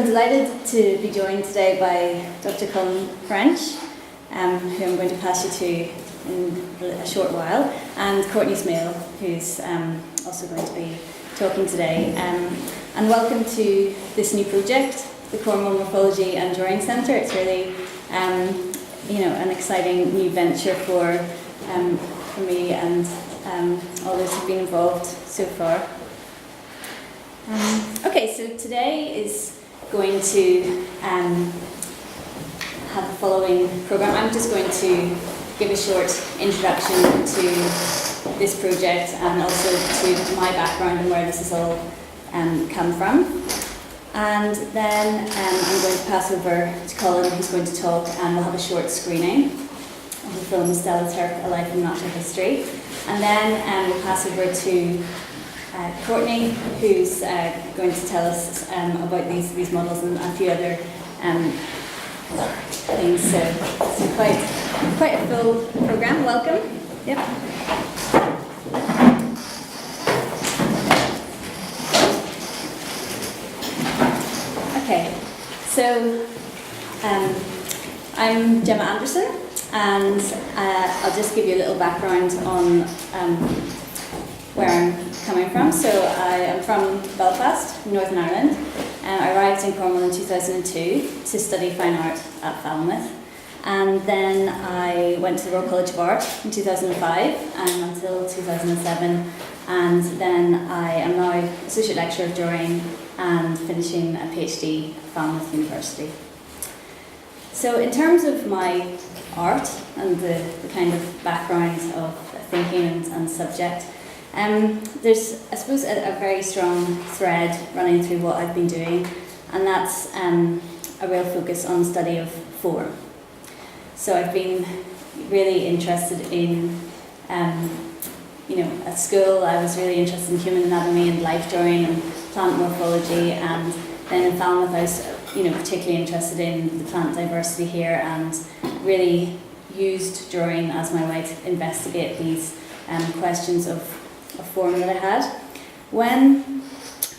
I'm delighted to be joined today by Dr. Colin French, who I'm going to pass you to in a short while, and Courtenay Smale, who's also going to be talking today. And welcome to this new project, the Cornwall Morphology and Drawing Centre. It's really an exciting new venture for me and all those who've been involved so far. Okay, so today is going to have the following programme. I'm just going to give a short introduction to this project and also to my background and where this has all come from. And then I'm going to pass over to Colin, who's going to talk, and we'll have a short screening of the film Stella's Turf, A Life in Natural History. And then we'll pass over to Courtenay, who's going to tell us about these models and a few other things. So quite a full programme. Welcome. Yep. Okay. So I'm Gemma Anderson, and I'll just give you a little background on where I'm coming from. So I am from Belfast, Northern Ireland. I arrived in Cornwall in 2002 to study fine art at Falmouth. And then I went to the Royal College of Art in 2005 until 2007. And then I am now Associate Lecturer of Drawing and finishing a PhD at Falmouth University. So in terms of my art and the kind of background of thinking and subject, there's, I suppose, a very strong thread running through what I've been doing, and that's a real focus on the study of form. So I've been really interested in, at school I was really interested in human anatomy and life drawing and plant morphology, and then in Falmouth I was, particularly interested in the plant diversity here and really used drawing as my way to investigate these questions of form that I had. When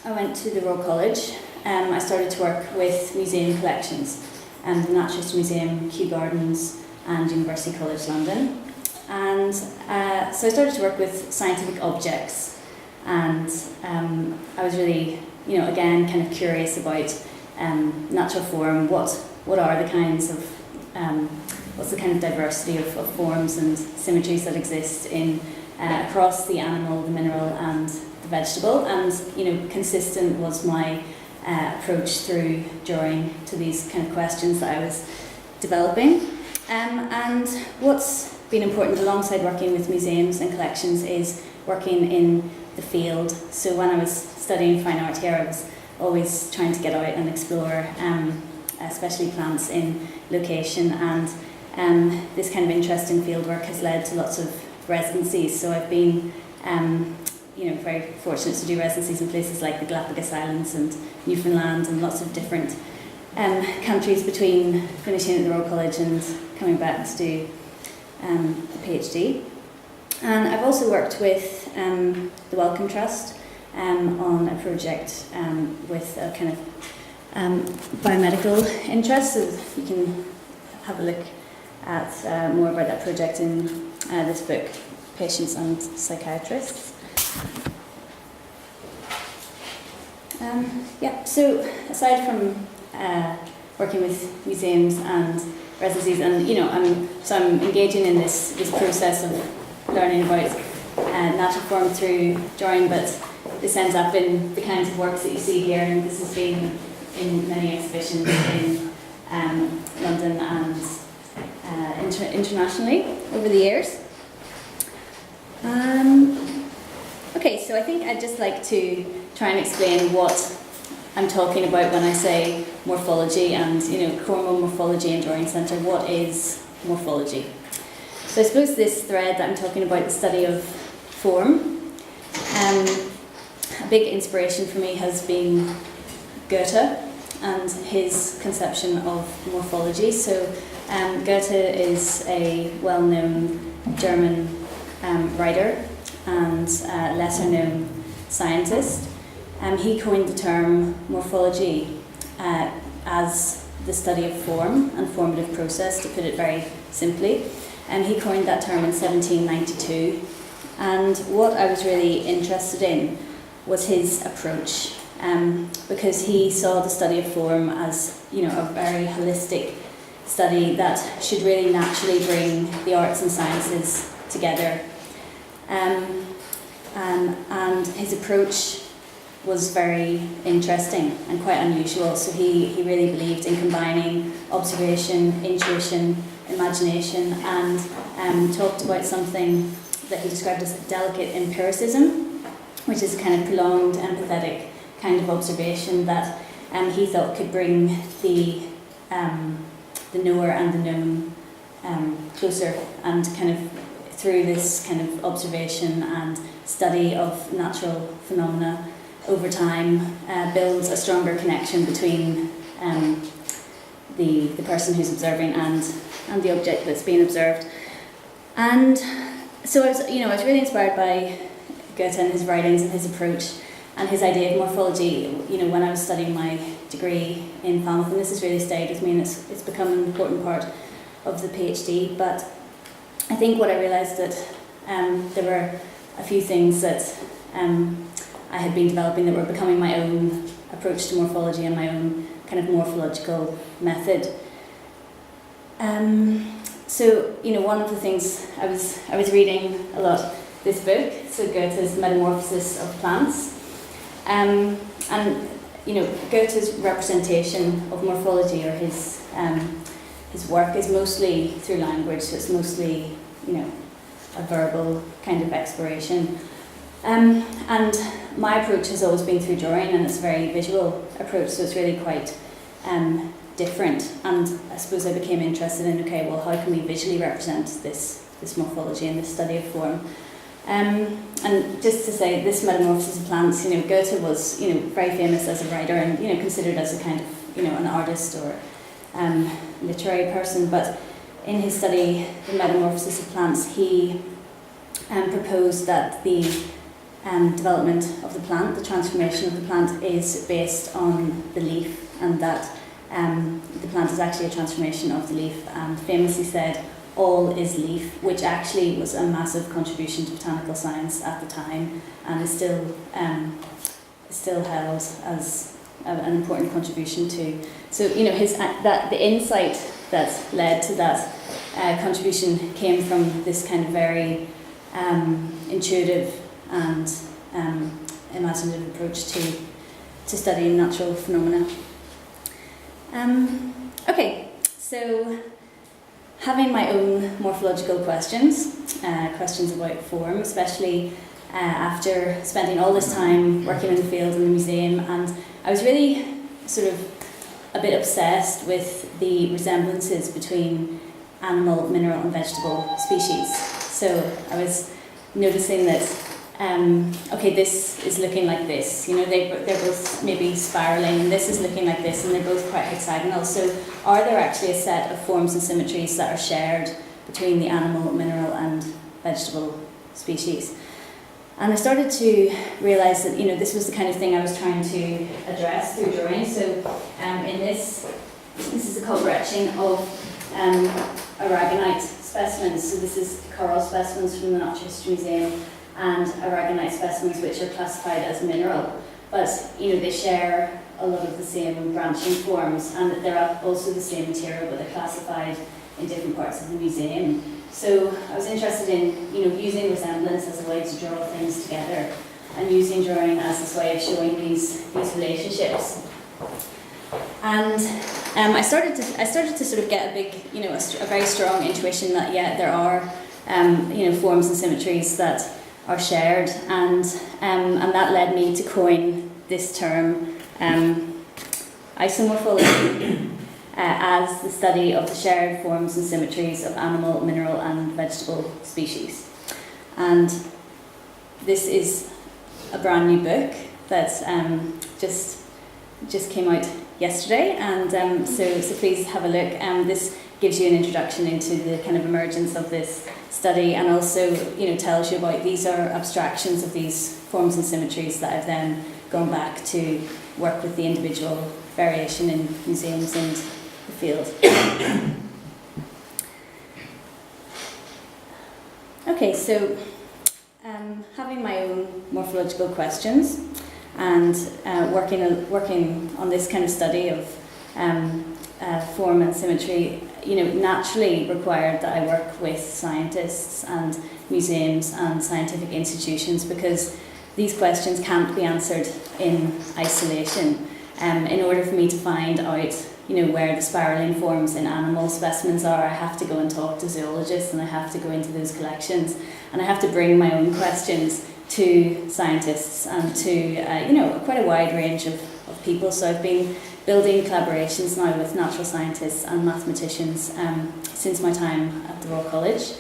I went to the Royal College, I started to work with museum collections, the Natural History Museum, Kew Gardens and University College London. And so I started to work with scientific objects, and I was really, again, kind of curious about natural form. What are the kinds of, what's the kind of diversity of forms and symmetries that exist in across the animal, the mineral and the vegetable, and consistent was my approach through drawing to these kind of questions that I was developing. And what's been important alongside working with museums and collections is working in the field. So when I was studying fine art here, I was always trying to get out and explore, especially plants in location, and this kind of interest in fieldwork has led to lots of residencies. So I've been very fortunate to do residencies in places like the Galapagos Islands and Newfoundland and lots of different countries between finishing at the Royal College and coming back to do a PhD. And I've also worked with the Wellcome Trust on a project with a kind of biomedical interest, so you can have a look at more about that project in this book, Patients and Psychiatrists. So aside from working with museums and residencies, and I'm engaging in this process of learning about natural form through drawing, but this ends up in the kinds of works that you see here, and this has been in many exhibitions in London and internationally over the years. Okay, so I think I'd just like to try and explain what I'm talking about when I say morphology and, Cornwall Morphology and Drawing Centre. What is morphology? So I suppose this thread that I'm talking about, the study of form, a big inspiration for me has been Goethe and his conception of morphology. So Goethe is a well-known German writer and lesser-known scientist. He coined the term morphology as the study of form and formative process, to put it very simply. And he coined that term in 1792. And what I was really interested in was his approach, because he saw the study of form as, a very holistic study that should really naturally bring the arts and sciences together. And his approach was very interesting and quite unusual. So he really believed in combining observation, intuition, imagination, and talked about something that he described as delicate empiricism, which is a kind of prolonged, empathetic kind of observation that he thought could bring the knower and the known closer, and kind of through this kind of observation and study of natural phenomena over time builds a stronger connection between the person who's observing and the object that's being observed. And so I was really inspired by Goethe and his writings and his approach and his idea of morphology, when I was studying my degree in Falmouth, and this has really stayed with me, and it's become an important part of the PhD. But I think what I realised that there were a few things that I had been developing that were becoming my own approach to morphology and my own kind of morphological method. So, one of the things I was reading a lot this book, so Goethe's Metamorphosis of Plants, and Goethe's representation of morphology, or his work, is mostly through language. So it's mostly a verbal kind of exploration. And my approach has always been through drawing, and it's a very visual approach, so it's really quite different. And I suppose I became interested in, how can we visually represent this morphology and this study of form? And just to say, this Metamorphosis of Plants, Goethe was, very famous as a writer and, considered as a kind of, an artist or literary person. But in his study, The Metamorphosis of Plants, he proposed that the development of the plant, the transformation of the plant, is based on the leaf, and that the plant is actually a transformation of the leaf, and famously said, all is leaf, which actually was a massive contribution to botanical science at the time, and is still held as an important contribution to. So the insight that led to that contribution came from this kind of very intuitive and imaginative approach to studying natural phenomena. So having my own morphological questions about form, especially after spending all this time working in the field in the museum, and I was really sort of a bit obsessed with the resemblances between animal, mineral and vegetable species. So I was noticing that this is looking like this, they're both maybe spiralling, and this is looking like this, and they're both quite hexagonal. So are there actually a set of forms and symmetries that are shared between the animal, mineral and vegetable species? And I started to realise that, this was the kind of thing I was trying to address through drawing. So in this is a copper etching of aragonite specimens. So this is coral specimens from the Natural History Museum, and aragonite specimens which are classified as mineral, but they share a lot of the same branching forms, and they're also the same material, but they're classified in different parts of the museum. So I was interested in using resemblance as a way to draw things together, and using drawing as this way of showing these relationships. And I started to sort of get a big, a very strong intuition that there are forms and symmetries that are shared, and that led me to coin this term, isomorphology, as the study of the shared forms and symmetries of animal, mineral and vegetable species. And this is a brand new book that just came out yesterday, and so please have a look. This gives you an introduction into the kind of emergence of this study, and also tells you about these are abstractions of these forms and symmetries that I've then gone back to work with the individual variation in museums and the field. Okay, so having my own morphological questions and working on this kind of study of form and symmetry, naturally required that I work with scientists and museums and scientific institutions, because these questions can't be answered in isolation. In order for me to find out, where the spiraling forms in animal specimens are, I have to go and talk to zoologists, and I have to go into those collections, and I have to bring my own questions to scientists and to quite a wide range of people. So I've been building collaborations now with natural scientists and mathematicians since my time at the Royal College,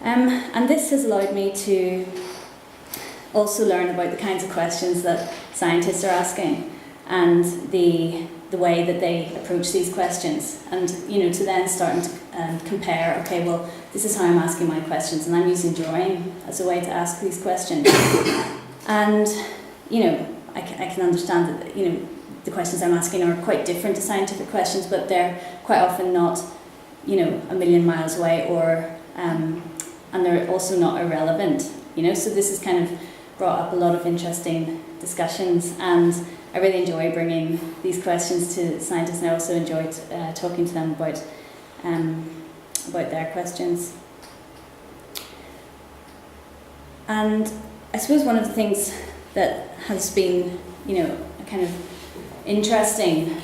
and this has allowed me to also learn about the kinds of questions that scientists are asking and the way that they approach these questions, and to then start to compare. Okay, well, this is how I'm asking my questions, and I'm using drawing as a way to ask these questions. And I can understand that the questions I'm asking are quite different to scientific questions, but they're quite often not a million miles away, or and they're also not irrelevant. So this has kind of brought up a lot of interesting discussions, and I really enjoy bringing these questions to scientists, and I also enjoyed talking to them about their questions. And I suppose one of the things that has been, a kind of interesting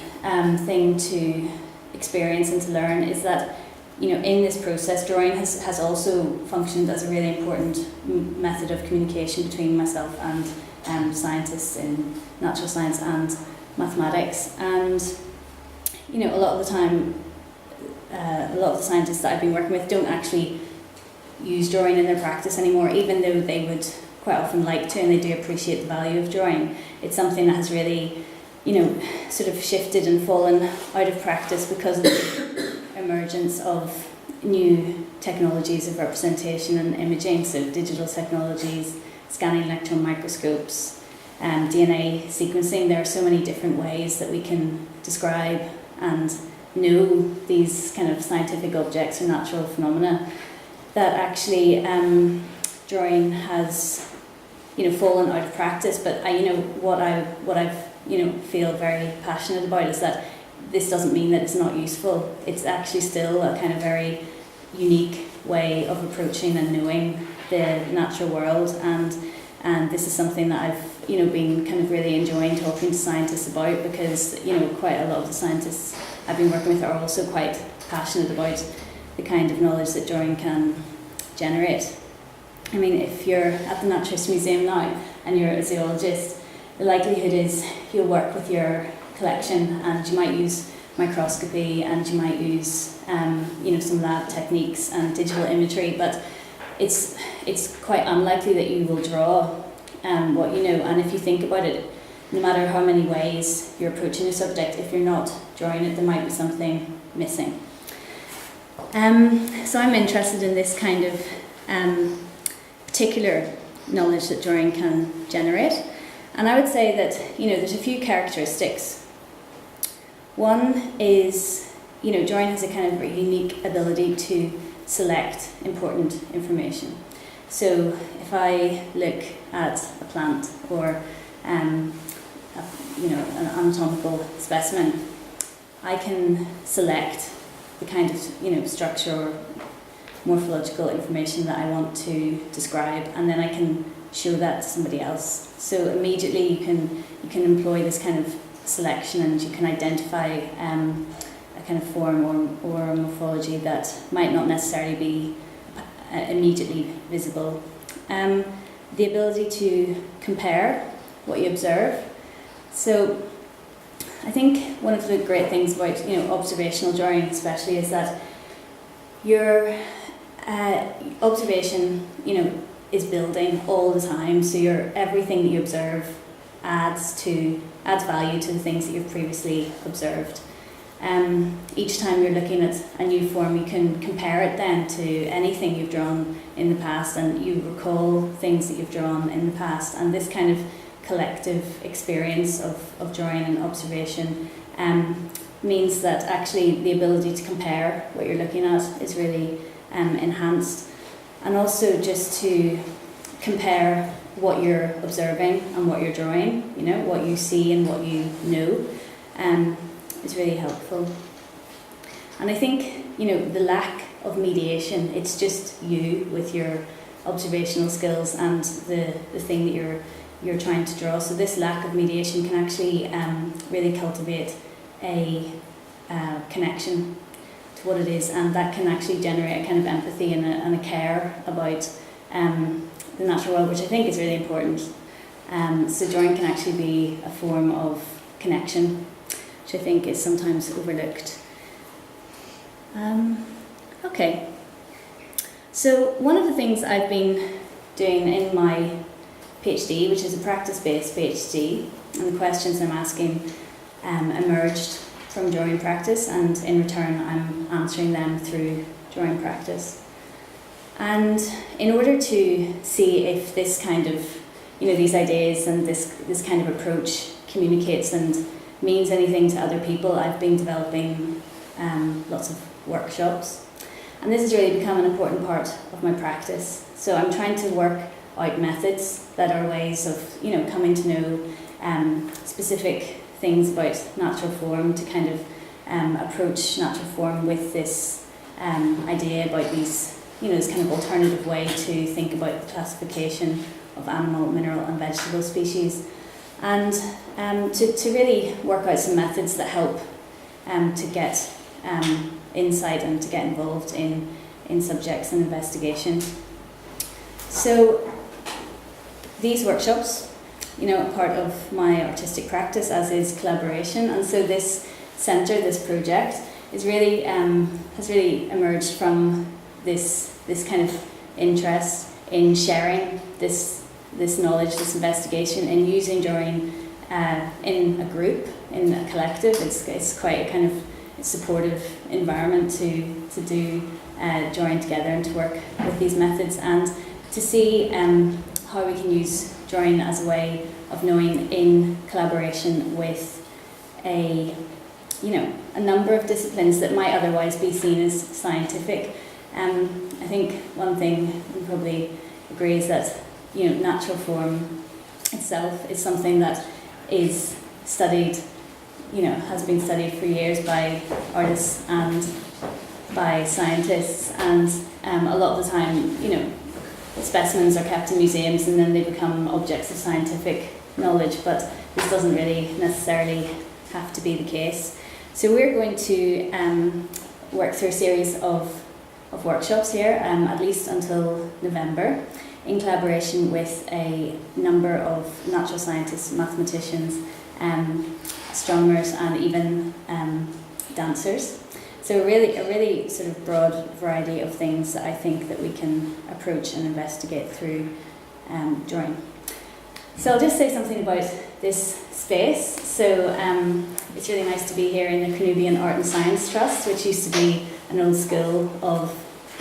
thing to experience and to learn is that, in this process, drawing has also functioned as a really important method of communication between myself and scientists in natural science and mathematics. And a lot of the time, a lot of the scientists that I've been working with don't actually use drawing in their practice anymore, even though they would quite often like to, and they do appreciate the value of drawing. It's something that has really sort of shifted and fallen out of practice because of the emergence of new technologies of representation and imaging, so digital technologies, scanning electron microscopes, DNA sequencing. There are so many different ways that we can describe and know these kind of scientific objects or natural phenomena that actually drawing has fallen out of practice. But what I've feel very passionate about is that this doesn't mean that it's not useful. It's actually still a kind of very unique way of approaching and knowing the natural world, and this is something that I've been kind of really enjoying talking to scientists about, because quite a lot of the scientists I've been working with are also quite passionate about the kind of knowledge that drawing can generate. I mean, if you're at the Naturalist Museum now and you're a zoologist, the likelihood is you'll work with your collection, and you might use microscopy, and you might use some lab techniques and digital imagery, but it's quite unlikely that you will draw what you know. And if you think about it, no matter how many ways you're approaching a subject, if you're not drawing it, there might be something missing. So I'm interested in this kind of particular knowledge that drawing can generate, and I would say that there's a few characteristics. One is drawing has a kind of unique ability to select important information. So if I look at a plant or an anatomical specimen, I can select the kind of structure or morphological information that I want to describe, and then I can show that to somebody else. So immediately you can employ this kind of selection, and you can identify a kind of form or a morphology that might not necessarily be immediately visible. The ability to compare what you observe. So I think one of the great things about observational drawing especially is that your observation is building all the time, so everything that you observe adds value to the things that you've previously observed. Each time you're looking at a new form, you can compare it then to anything you've drawn in the past, and you recall things that you've drawn in the past, and this kind of collective experience of drawing and observation means that actually the ability to compare what you're looking at is really enhanced, and also just to compare what you're observing and what you're drawing, you know, what you see and what you know, is really helpful. And I think, you know, the lack of mediation, it's just you with your observational skills and the thing that you're trying to draw. So this lack of mediation can actually really cultivate a connection to what it is, and that can actually generate a kind of empathy and a care about the natural world, which I think is really important. So drawing can actually be a form of connection, which I think is sometimes overlooked. Okay, so one of the things I've been doing in my PhD, which is a practice-based PhD, and the questions I'm asking emerged from drawing practice, and in return I'm answering them through drawing practice. And in order to see if this kind of, you know, these ideas and this kind of approach communicates and means anything to other people, I've been developing lots of workshops. And this has really become an important part of my practice. So I'm trying to work out methods that are ways of, you know, coming to know specific things about natural form, to kind of approach natural form with this idea about these, you know, this kind of alternative way to think about the classification of animal, mineral and vegetable species, and to really work out some methods that help to get insight and to get involved in subjects and investigation. So these workshops, you know, are part of my artistic practice, as is collaboration, and so this centre, this project, is really has really emerged from this kind of interest in sharing this knowledge, this investigation, and using drawing in a group, in a collective. It's quite a kind of supportive environment to do drawing together and to work with these methods, and to see how we can use drawing as a way of knowing in collaboration with a number of disciplines that might otherwise be seen as scientific. I think one thing we probably agree is that, you know, natural form itself is something that is studied, you know, has been studied for years by artists and by scientists, and a lot of the time, you know, specimens are kept in museums and then they become objects of scientific knowledge, but this doesn't really necessarily have to be the case. So we're going to work through a series of workshops here, at least until November, in collaboration with a number of natural scientists, mathematicians, astronomers and even dancers. So a really sort of broad variety of things that I think that we can approach and investigate through drawing. So I'll just say something about this space. So it's really nice to be here in the Cornwall Art and Science Trust, which used to be an old school of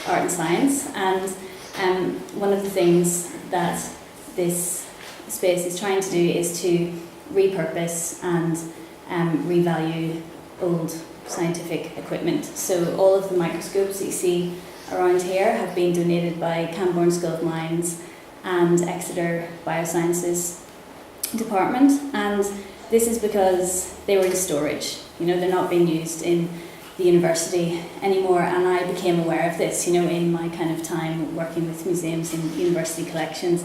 art and science. And one of the things that this space is trying to do is to repurpose and revalue old scientific equipment. So all of the microscopes that you see around here have been donated by Camborne School of Mines and Exeter Biosciences Department, and this is because they were in storage. You know, they're not being used in the university anymore, and I became aware of this, you know, in my kind of time working with museums and university collections.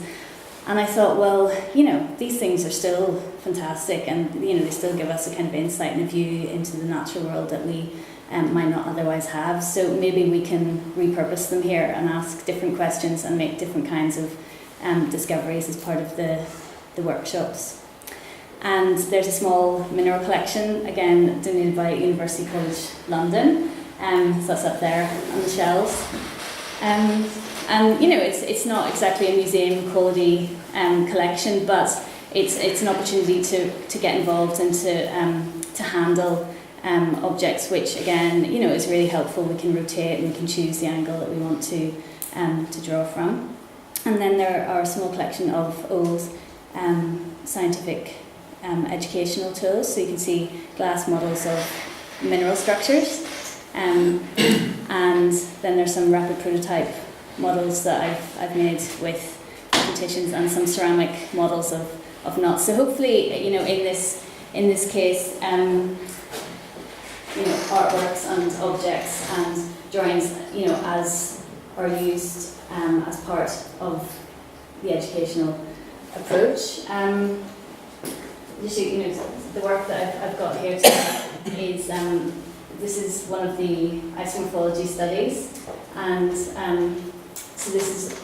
And I thought, well, you know, these things are still fantastic, and, you know, they still give us a kind of insight and a view into the natural world that we might not otherwise have. So maybe we can repurpose them here and ask different questions and make different kinds of discoveries as part of the workshops. And there's a small mineral collection, again donated by University College London, so that's up there on the shelves. And you know, it's not exactly a museum quality collection, but it's an opportunity to get involved and to handle objects, which again, you know, is really helpful. We can rotate and we can choose the angle that we want to draw from. And then there are a small collection of old scientific educational tools. So you can see glass models of mineral structures, and then there's some rapid prototype models that I've made with competitions, and some ceramic models of knots. So hopefully, in this case, artworks and objects and drawings, as are used as part of the educational approach. The work that I've got here today is this is one of the isomorphology studies, and so this is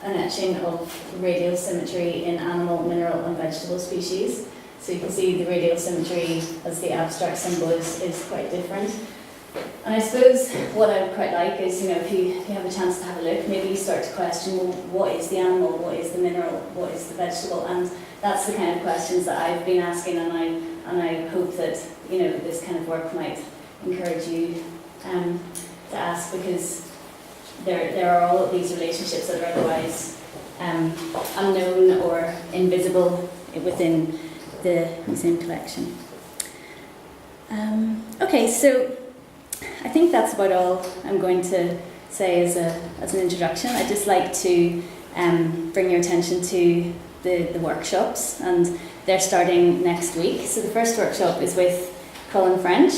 an etching of radial symmetry in animal, mineral and vegetable species. So you can see the radial symmetry as the abstract symbol is quite different. And I suppose what I would quite like is, if you have a chance to have a look, maybe you start to question, well, what is the animal, what is the mineral, what is the vegetable? And that's the kind of questions that I've been asking, and I hope that this kind of work might encourage you to ask, because there are all of these relationships that are otherwise unknown or invisible within the museum collection. Okay, so I think that's about all I'm going to say as an introduction. I'd just like to bring your attention to the workshops, and they're starting next week. So the first workshop is with Colin French,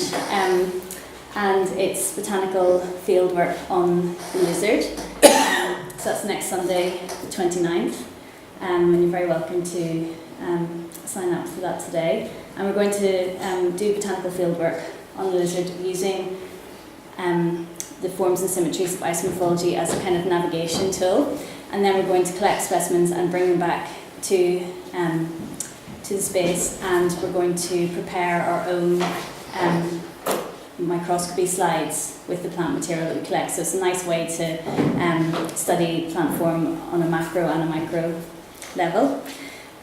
and it's botanical fieldwork on the lizard. So that's next Sunday, the 29th, and you're very welcome to sign up for that today. And we're going to do botanical fieldwork on the lizard using the forms and symmetries of isomorphology as a kind of navigation tool, and then we're going to collect specimens and bring them back to the space, and we're going to prepare our own microscopy slides with the plant material that we collect. So it's a nice way to study plant form on a macro and a micro level.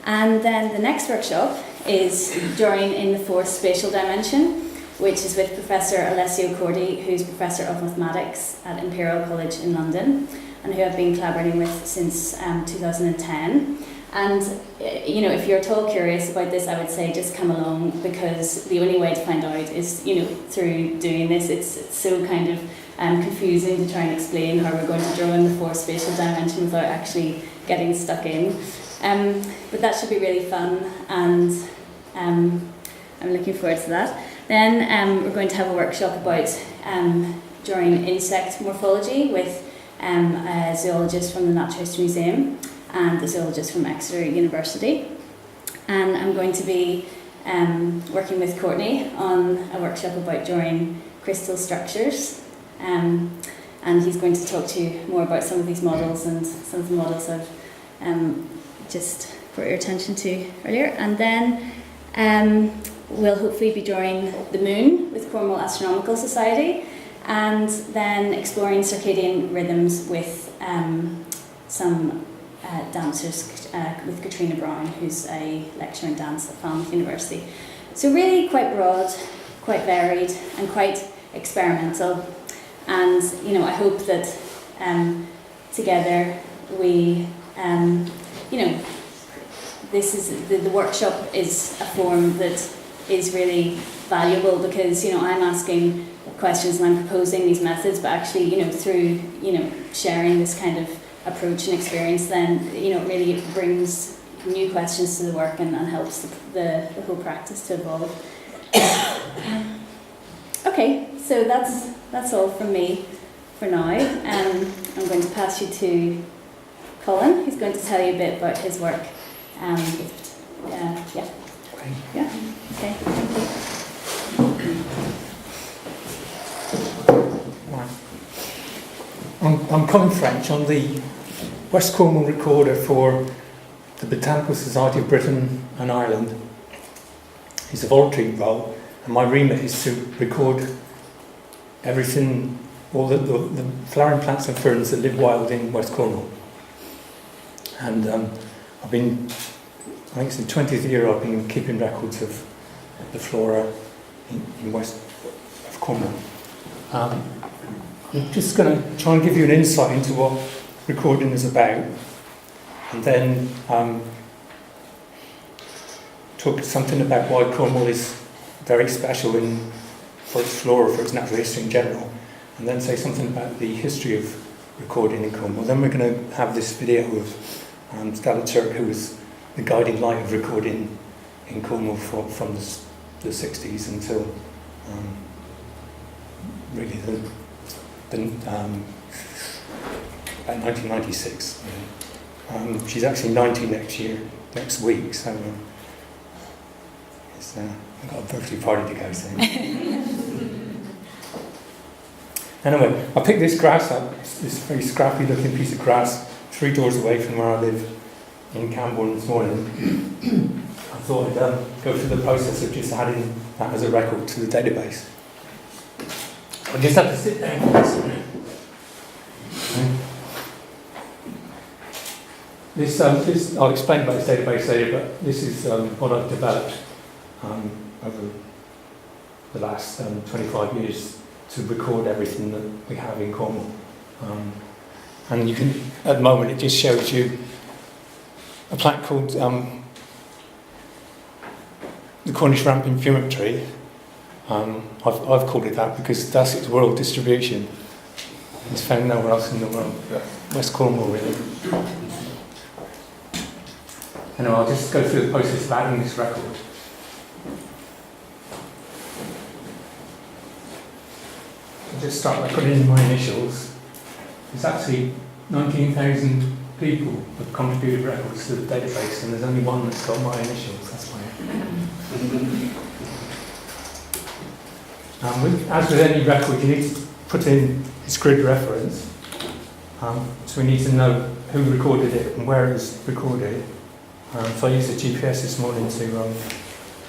And then the next workshop is Drawing in the Fourth Spatial Dimension, which is with Professor Alessio Cordi, who's Professor of Mathematics at Imperial College in London, and who I've been collaborating with since 2010. And if you're at all curious about this, I would say just come along, because the only way to find out is through doing this. It's so kind of confusing to try and explain how we're going to draw in the fourth spatial dimension without actually getting stuck in. But that should be really fun, and I'm looking forward to that. Then we're going to have a workshop about drawing insect morphology with a zoologist from the Natural History Museum and a zoologist from Exeter University. And I'm going to be working with Courtenay on a workshop about drawing crystal structures. And he's going to talk to you more about some of these models and some of the models I've just brought your attention to earlier. And then we'll hopefully be drawing the moon with Cornwall Astronomical Society, and then exploring circadian rhythms with some dancers, with Katrina Brown, who's a lecturer in dance at Falmouth University. So really quite broad, quite varied, and quite experimental. And I hope that together we, this is the workshop is a form that is really valuable, because I'm asking questions and I'm proposing these methods, but actually through sharing this kind of approach and experience, then it really brings new questions to the work and helps the whole practice to evolve. Okay, so that's all from me for now. I'm going to pass you to Colin, who's going to tell you a bit about his work. Yeah. Okay. Yeah. Okay. Thank you. Right. I'm Colin French. I'm the West Cornwall recorder for the Botanical Society of Britain and Ireland. It's a voluntary role, and my remit is to record everything, all the flowering plants and ferns that live wild in West Cornwall. And I think it's the 20th year I've been keeping records of the flora in West of Cornwall. I'm just going to try and give you an insight into what recording is about, and then talk something about why Cornwall is very special for its flora, for its natural history in general, and then say something about the history of recording in Cornwall. Then we're going to have this video of Stella Turk, who was the guiding light of recording in Cornwall from the 60s until really about 1996. She's actually 90 next week, so I've got a birthday party to go to. Anyway, I picked this grass up, this very scrappy looking piece of grass, 3 doors away from where I live in Camborne this morning. I thought I'd go through the process of just adding that as a record to the database. I just have to sit down for this. This, I'll explain about this database later, but this is what I've developed over the last 25 years to record everything that we have in Cornwall. And you can, at the moment, it just shows you a plant called the Cornish ramping fumitory. I've called it that because that's its world distribution. It's found nowhere else in the world, but West Cornwall really. Anyway, I'll just go through the process of adding this record. I'll just start by putting in my initials. There's actually 19,000 people have contributed records to the database, and there's only one that's got my initials. That's why. As with any record, you need to put in its grid reference. So we need to know who recorded it and where it was recorded. So I used a GPS this morning to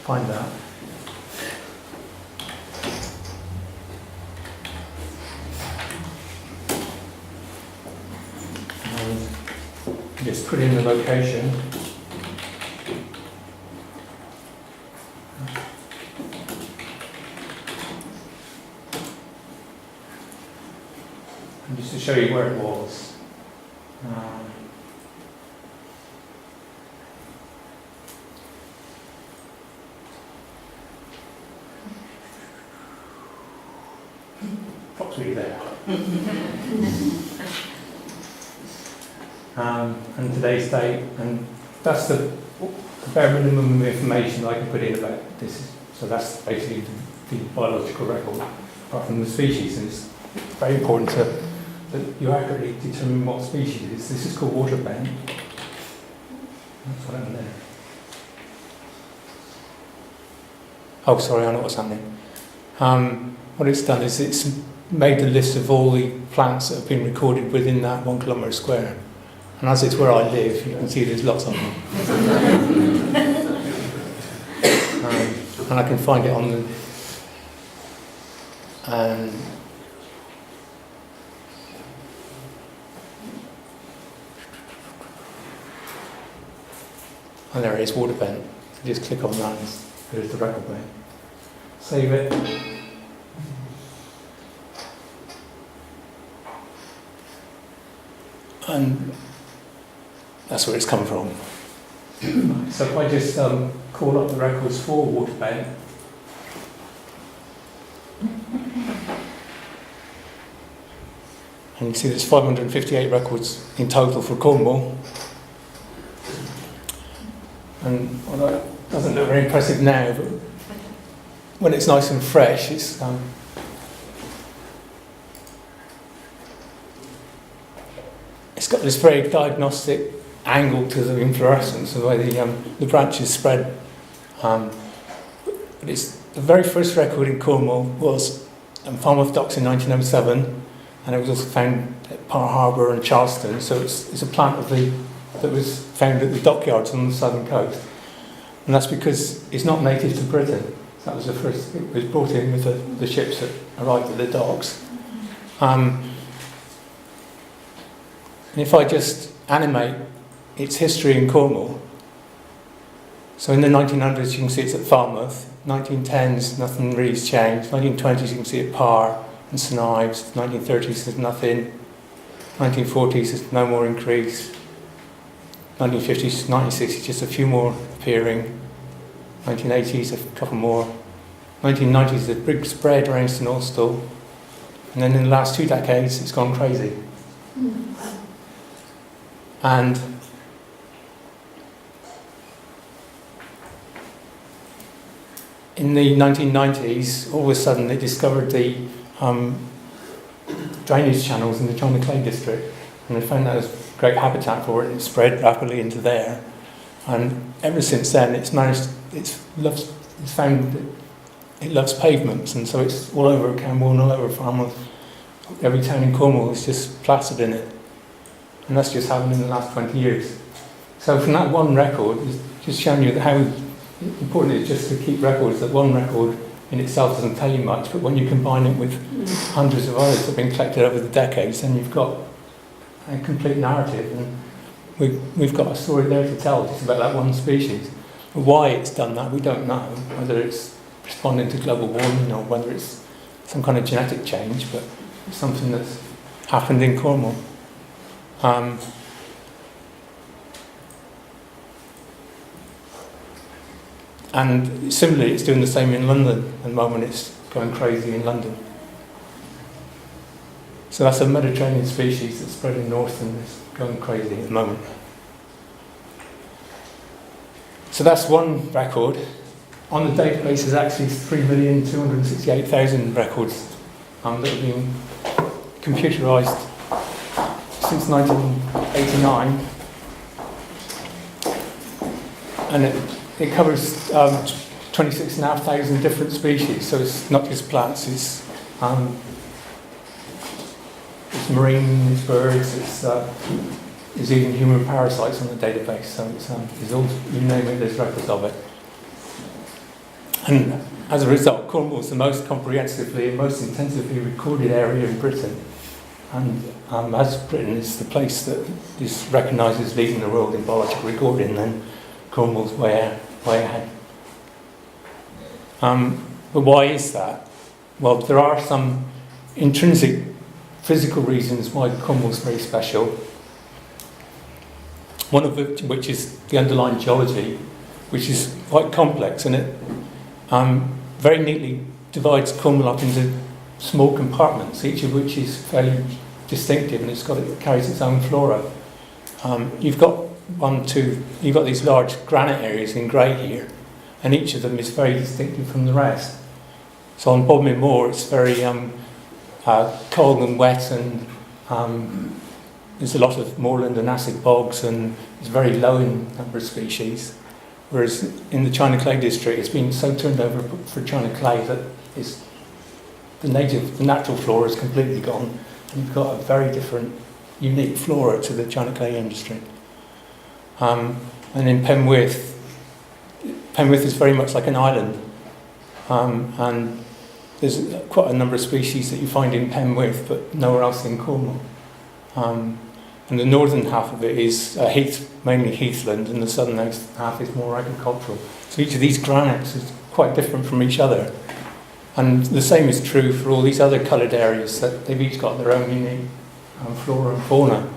find that. And just put in the location. And just to show you where it was. Approximately there. And today's date, and that's the bare minimum of information I can put in about this. So that's basically the biological record, apart from the species. And it's very important that you accurately determine what species it is. This is called water bend. That's what happened there. Oh, sorry, I know what's happening. What it's done is it's made a list of all the plants that have been recorded within that 1 kilometre square. And as it's where I live, you can see there's lots of them. And I can find it on the... And there it is, water bent. So just click on that and there's the record bent. Save it. And that's where it's come from. So if I just call up the records for water bent, and you see there's 558 records in total for Cornwall. And although it doesn't look very impressive now, but when it's nice and fresh, it's got this very diagnostic angle to the inflorescence, the way the branches spread. But it's the very first record in Cornwall was Falmouth Docks in 1907, and it was also found at Par Harbour and Charleston. So it's a plant that was found at the dockyards on the southern coast, and that's because it's not native to Britain. That was the first. It was brought in with the ships that arrived at the docks. And if I just animate its history in Cornwall, so in the 1900s you can see it's at Falmouth, 1910s nothing really has changed, 1920s you can see at Par and St Ives, 1930s there's nothing, 1940s there's no more increase, 1950s, 1960s just a few more appearing, 1980s, a couple more. 1990s, a big spread around St Austell. And then in the last 2 decades, it's gone crazy. And in the 1990s, all of a sudden they discovered the drainage channels in the China Clay district, and they found that was great habitat for it. It spread rapidly into there, and ever since then, it's found that it loves pavements, and so it's all over Cornwall and all over Farmouth. Every town in Cornwall is just plastered in it, and that's just happened in the last 20 years. So from that one record, it's just showing you how important it is just to keep records. That one record in itself doesn't tell you much, but when you combine it with hundreds of others that have been collected over the decades, then you've got a complete narrative, and we've got a story there to tell just about that one species. But why it's done that, we don't know, whether it's responding to global warming or whether it's some kind of genetic change, but it's something that's happened in Cornwall. And similarly, it's doing the same in London. At the moment, it's going crazy in London. So that's a Mediterranean species that's spreading north and is going crazy at the moment. So that's one record. On the database, there's actually 3,268,000 records that have been computerised since 1989. And it covers 26,500 different species, so it's not just plants, it's marine, it's birds, it's even human parasites on the database, so it's all, you name it, there's records of it. And as a result, Cornwall is the most comprehensively and most intensively recorded area in Britain. And as Britain is the place that is recognised as leading the world in biological recording, then Cornwall's way ahead. But why is that? Well, there are some intrinsic physical reasons why Cornwall's very special. One of which is the underlying geology, which is quite complex, and it very neatly divides Cornwall up into small compartments, each of which is fairly distinctive, and it carries its own flora. You've got these large granite areas in grey here, and each of them is very distinctive from the rest. So on Bodmin Moor, it's very cold and wet, and there's a lot of moorland and acid bogs, and it's very low in number of species. Whereas in the China Clay district, it's been so turned over for China Clay that the natural flora is completely gone, and you've got a very different, unique flora to the China Clay industry. And in Penwith is very much like an island, and there's quite a number of species that you find in Penwith, but nowhere else in Cornwall. And the northern half of it is mainly heathland, and the southern half is more agricultural. So each of these granites is quite different from each other. And the same is true for all these other coloured areas, that they've each got their own unique flora and fauna.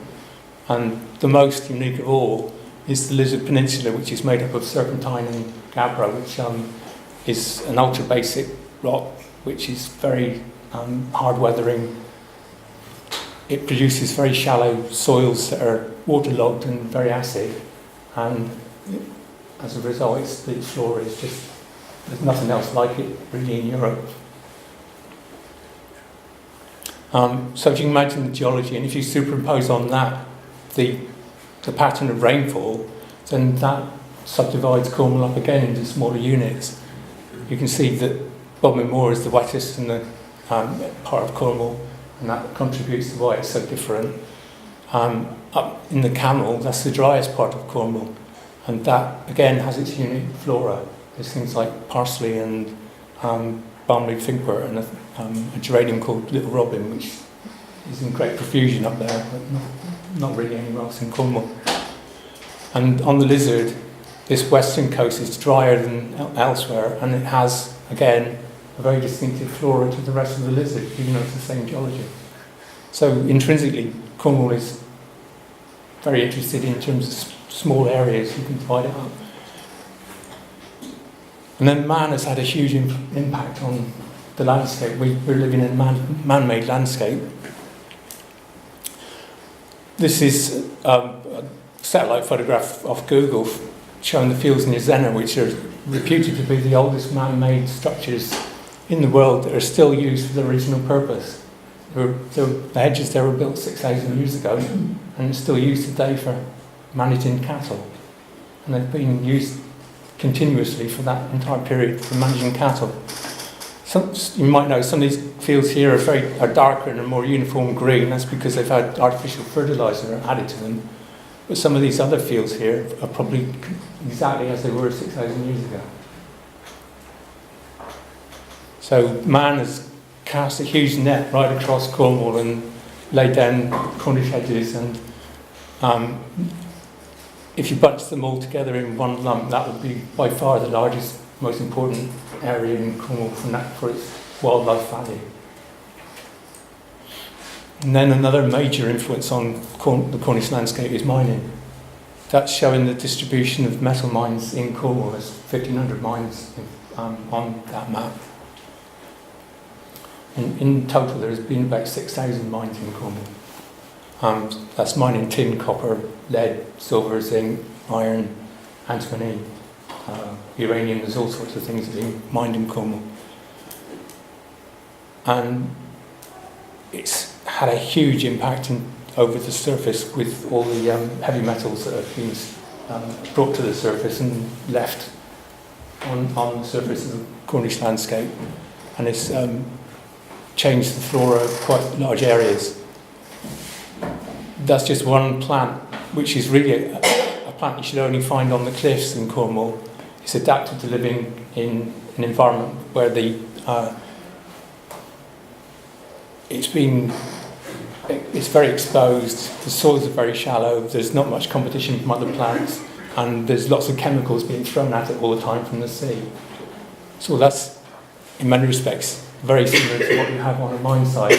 And the most unique of all is the Lizard Peninsula, which is made up of serpentine and gabbro, which is an ultra basic rock, which is very hard weathering. It produces very shallow soils that are waterlogged and very acid, and as a result, its flora is just, there's nothing else like it really in Europe. So if you can imagine the geology, and if you superimpose on that the pattern of rainfall, then that subdivides Cornwall up again into smaller units. You can see that Bodmin Moor is the wettest in the part of Cornwall, and that contributes to why it's so different. Up in the Camel, that's the driest part of Cornwall, and that again has its unique flora. There's things like parsley and balm-leaf finkwort, and a geranium called Little Robin, which is in great profusion up there, but not really anywhere else in Cornwall. And on the Lizard, this western coast is drier than elsewhere, and it has, again, a very distinctive flora to the rest of the Lizard, even though it's the same geology. So intrinsically, Cornwall is very interested in terms of small areas. You can divide it up. And then man has had a huge impact on the landscape. We're living in a man-made landscape. This is a satellite photograph off Google showing the fields near Zena, which are reputed to be the oldest man-made structures in the world that are still used for their original purpose. The hedges there were built 6,000 years ago and are still used today for managing cattle. And they've been used continuously for that entire period for managing cattle. You might know some of these fields here are darker and are more uniform green. That's because they've had artificial fertiliser added to them. But some of these other fields here are probably exactly as they were 6,000 years ago. So man has cast a huge net right across Cornwall and laid down Cornish hedges, and if you bunch them all together in one lump, that would be by far the largest, most important area in Cornwall for its wildlife value. And then another major influence on the Cornish landscape is mining. That's showing the distribution of metal mines in Cornwall. There's 1,500 mines on that map. In total, there has been about 6,000 mines in Cornwall. That's mining tin, copper, lead, silver, zinc, iron, antimony, uranium. There's all sorts of things that are being mined in Cornwall. And it's had a huge impact over the surface with all the heavy metals that have been brought to the surface and left on the surface of the Cornish landscape. And it's changed the flora of quite large areas. That's just one plant, which is really a plant you should only find on the cliffs in Cornwall. It's adapted to living in an environment where it's very exposed, the soils are very shallow, there's not much competition from other plants, and there's lots of chemicals being thrown at it all the time from the sea. So that's, in many respects, very similar to what you have on a mine site,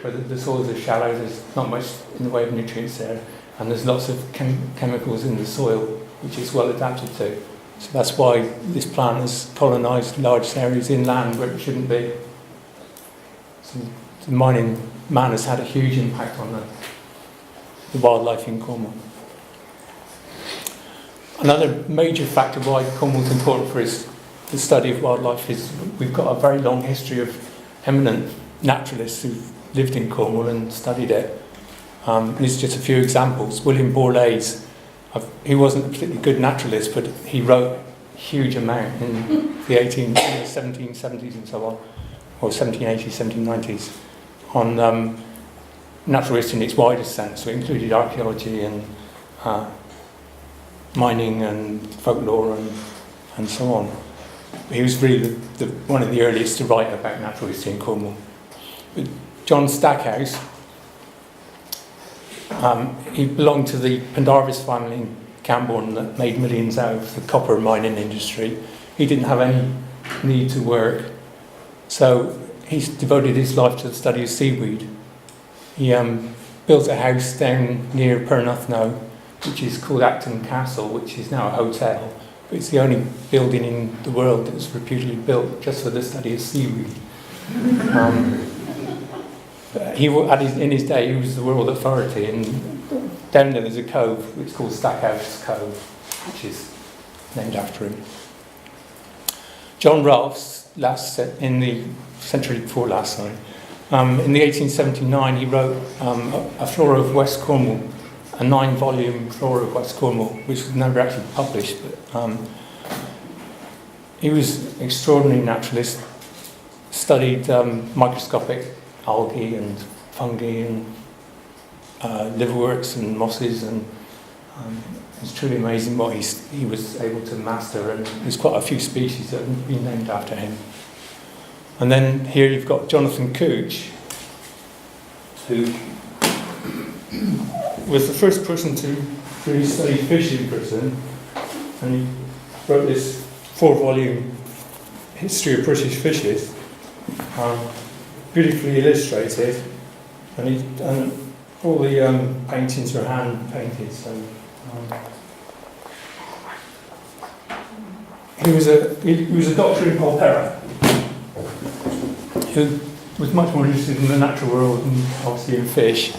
where the soils are shallow, there's not much in the way of nutrients there, and there's lots of chemicals in the soil, which it's well adapted to. So that's why this plant has colonised large areas inland where it shouldn't be. So the mining man has had a huge impact on the wildlife in Cornwall. Another major factor why Cornwall's important for the study of wildlife is we've got a very long history of eminent naturalists who've lived in Cornwall and studied it. These are just a few examples. William Borlase, he wasn't a particularly good naturalist, but he wrote a huge amount in the 1770s and so on, or 1780s, 1790s, on natural history in its widest sense. So it included archaeology and mining and folklore and so on. He was really one of the earliest to write about natural history in Cornwall. But John Stackhouse, he belonged to the Pendarvis family in Camborne that made millions out of the copper mining industry. He didn't have any need to work, so he's devoted his life to the study of seaweed. He built a house down near Pernuthnoe, which is called Acton Castle, which is now a hotel. But it's the only building in the world that was reputedly built just for the study of seaweed. In his day, he was the world authority, and down there there's a cove, it's called Stackhouse Cove, which is named after him. John Rolfes, in the century before last, in the 1879 he wrote a Flora of West Cornwall, a 9-volume Flora of West Cornwall, which was never actually published, but he was an extraordinary naturalist, studied microscopic algae and fungi and liverworts and mosses, and it's truly amazing what he was able to master, and there's quite a few species that have been named after him. And then here you've got Jonathan Couch, who was the first person to really study fish in Britain, and he wrote this 4-volume history of British fishes, beautifully illustrated, and all the paintings are hand painted. So he was a doctor in Polperra who was much more interested in the natural world and obviously in fish.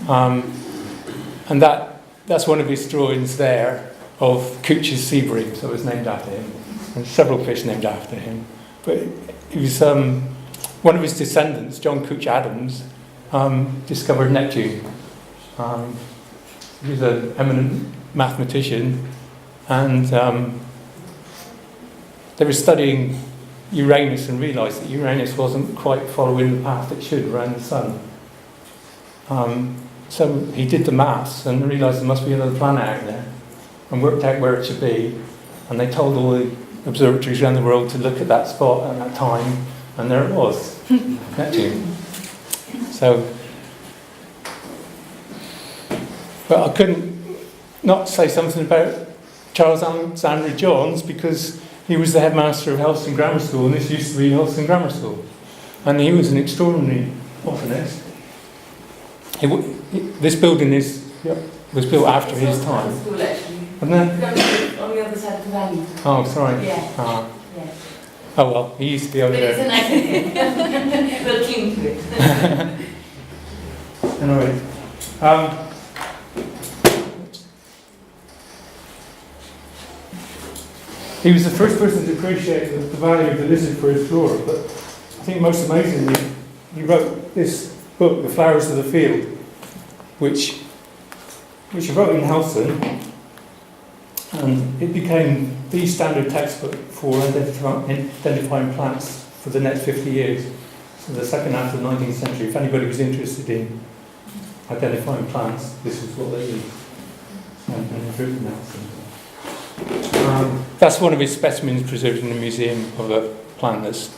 And that's one of his drawings there of Couch's sea bream, so it was named after him, and several fish named after him. But he was one of his descendants, John Couch Adams, discovered Neptune. He was an eminent mathematician, and they were studying Uranus and realised that Uranus wasn't quite following the path it should around the sun. So he did the maths and realised there must be another planet out there, and worked out where it should be. And they told all the observatories around the world to look at that spot at that time, and there it was, Neptune. So, but I couldn't not say something about Charles Alexander Johns, because he was the headmaster of Helston Grammar School, and this used to be Helston Grammar School. And he was an extraordinary botanist. This building was built after his time. School, actually. And then, on the other side of the valley. oh, sorry. Yeah. Yeah. Oh well, he used to be over But it's a there. nice idea. We'll cling to it. Anyway, he was the first person to appreciate the value of the lizard for his flora, but I think most amazingly, he wrote this book, The Flowers of the Field, which he wrote in Helston, and it became the standard textbook for identifying plants for the next 50 years. So the second half of the 19th century, if anybody was interested in identifying plants, this was what they did. And they've written Helston. That's one of his specimens preserved in the museum of a plant that's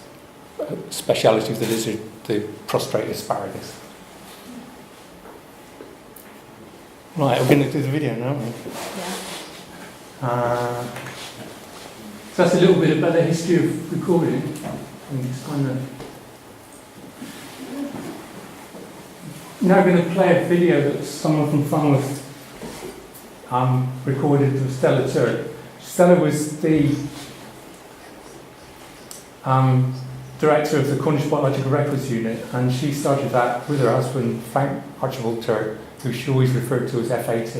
a speciality of the lizard, the prostrate asparagus. Right, we're going to do the video now, aren't we? Yeah. So that's a little bit about the history of recording. I'm just kind of now going to play a video that someone from Falmouth recorded of Stella Turk. Stella was the director of the Cornish Biological Records Unit, and she started that with her husband, Frank Archibald Turk, who she always referred to as FAT.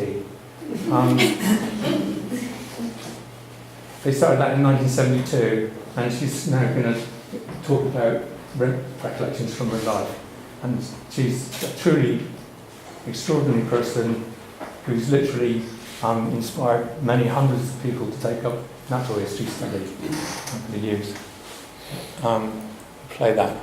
They started that in 1972, and she's now going to talk about recollections from her life. And she's a truly extraordinary person who's literally inspired many hundreds of people to take up natural history study over the years. Play that.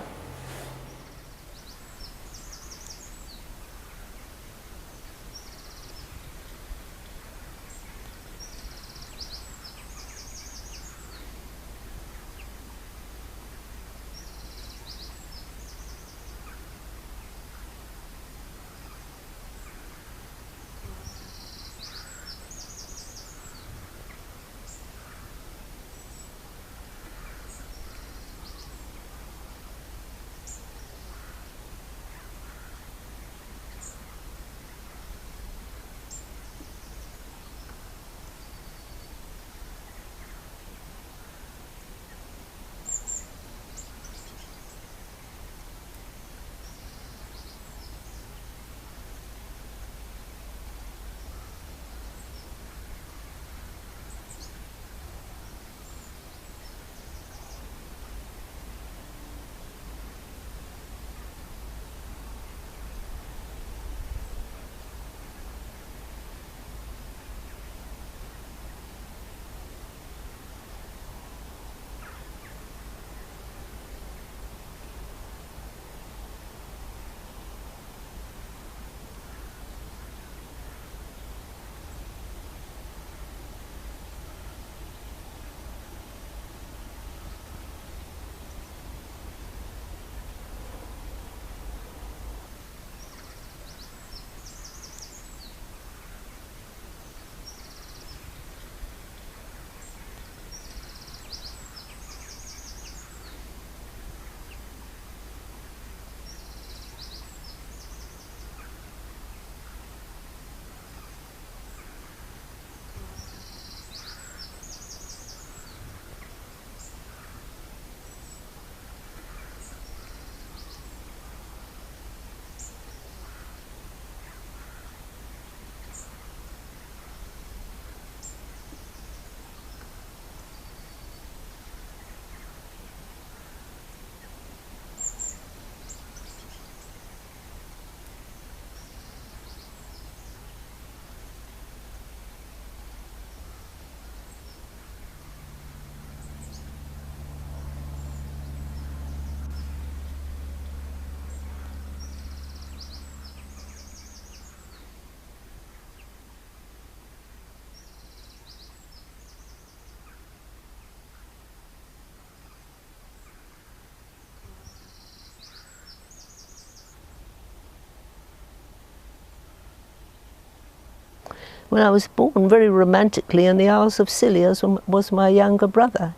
Well, I was born very romantically in the Isles of Scilly, as was my younger brother.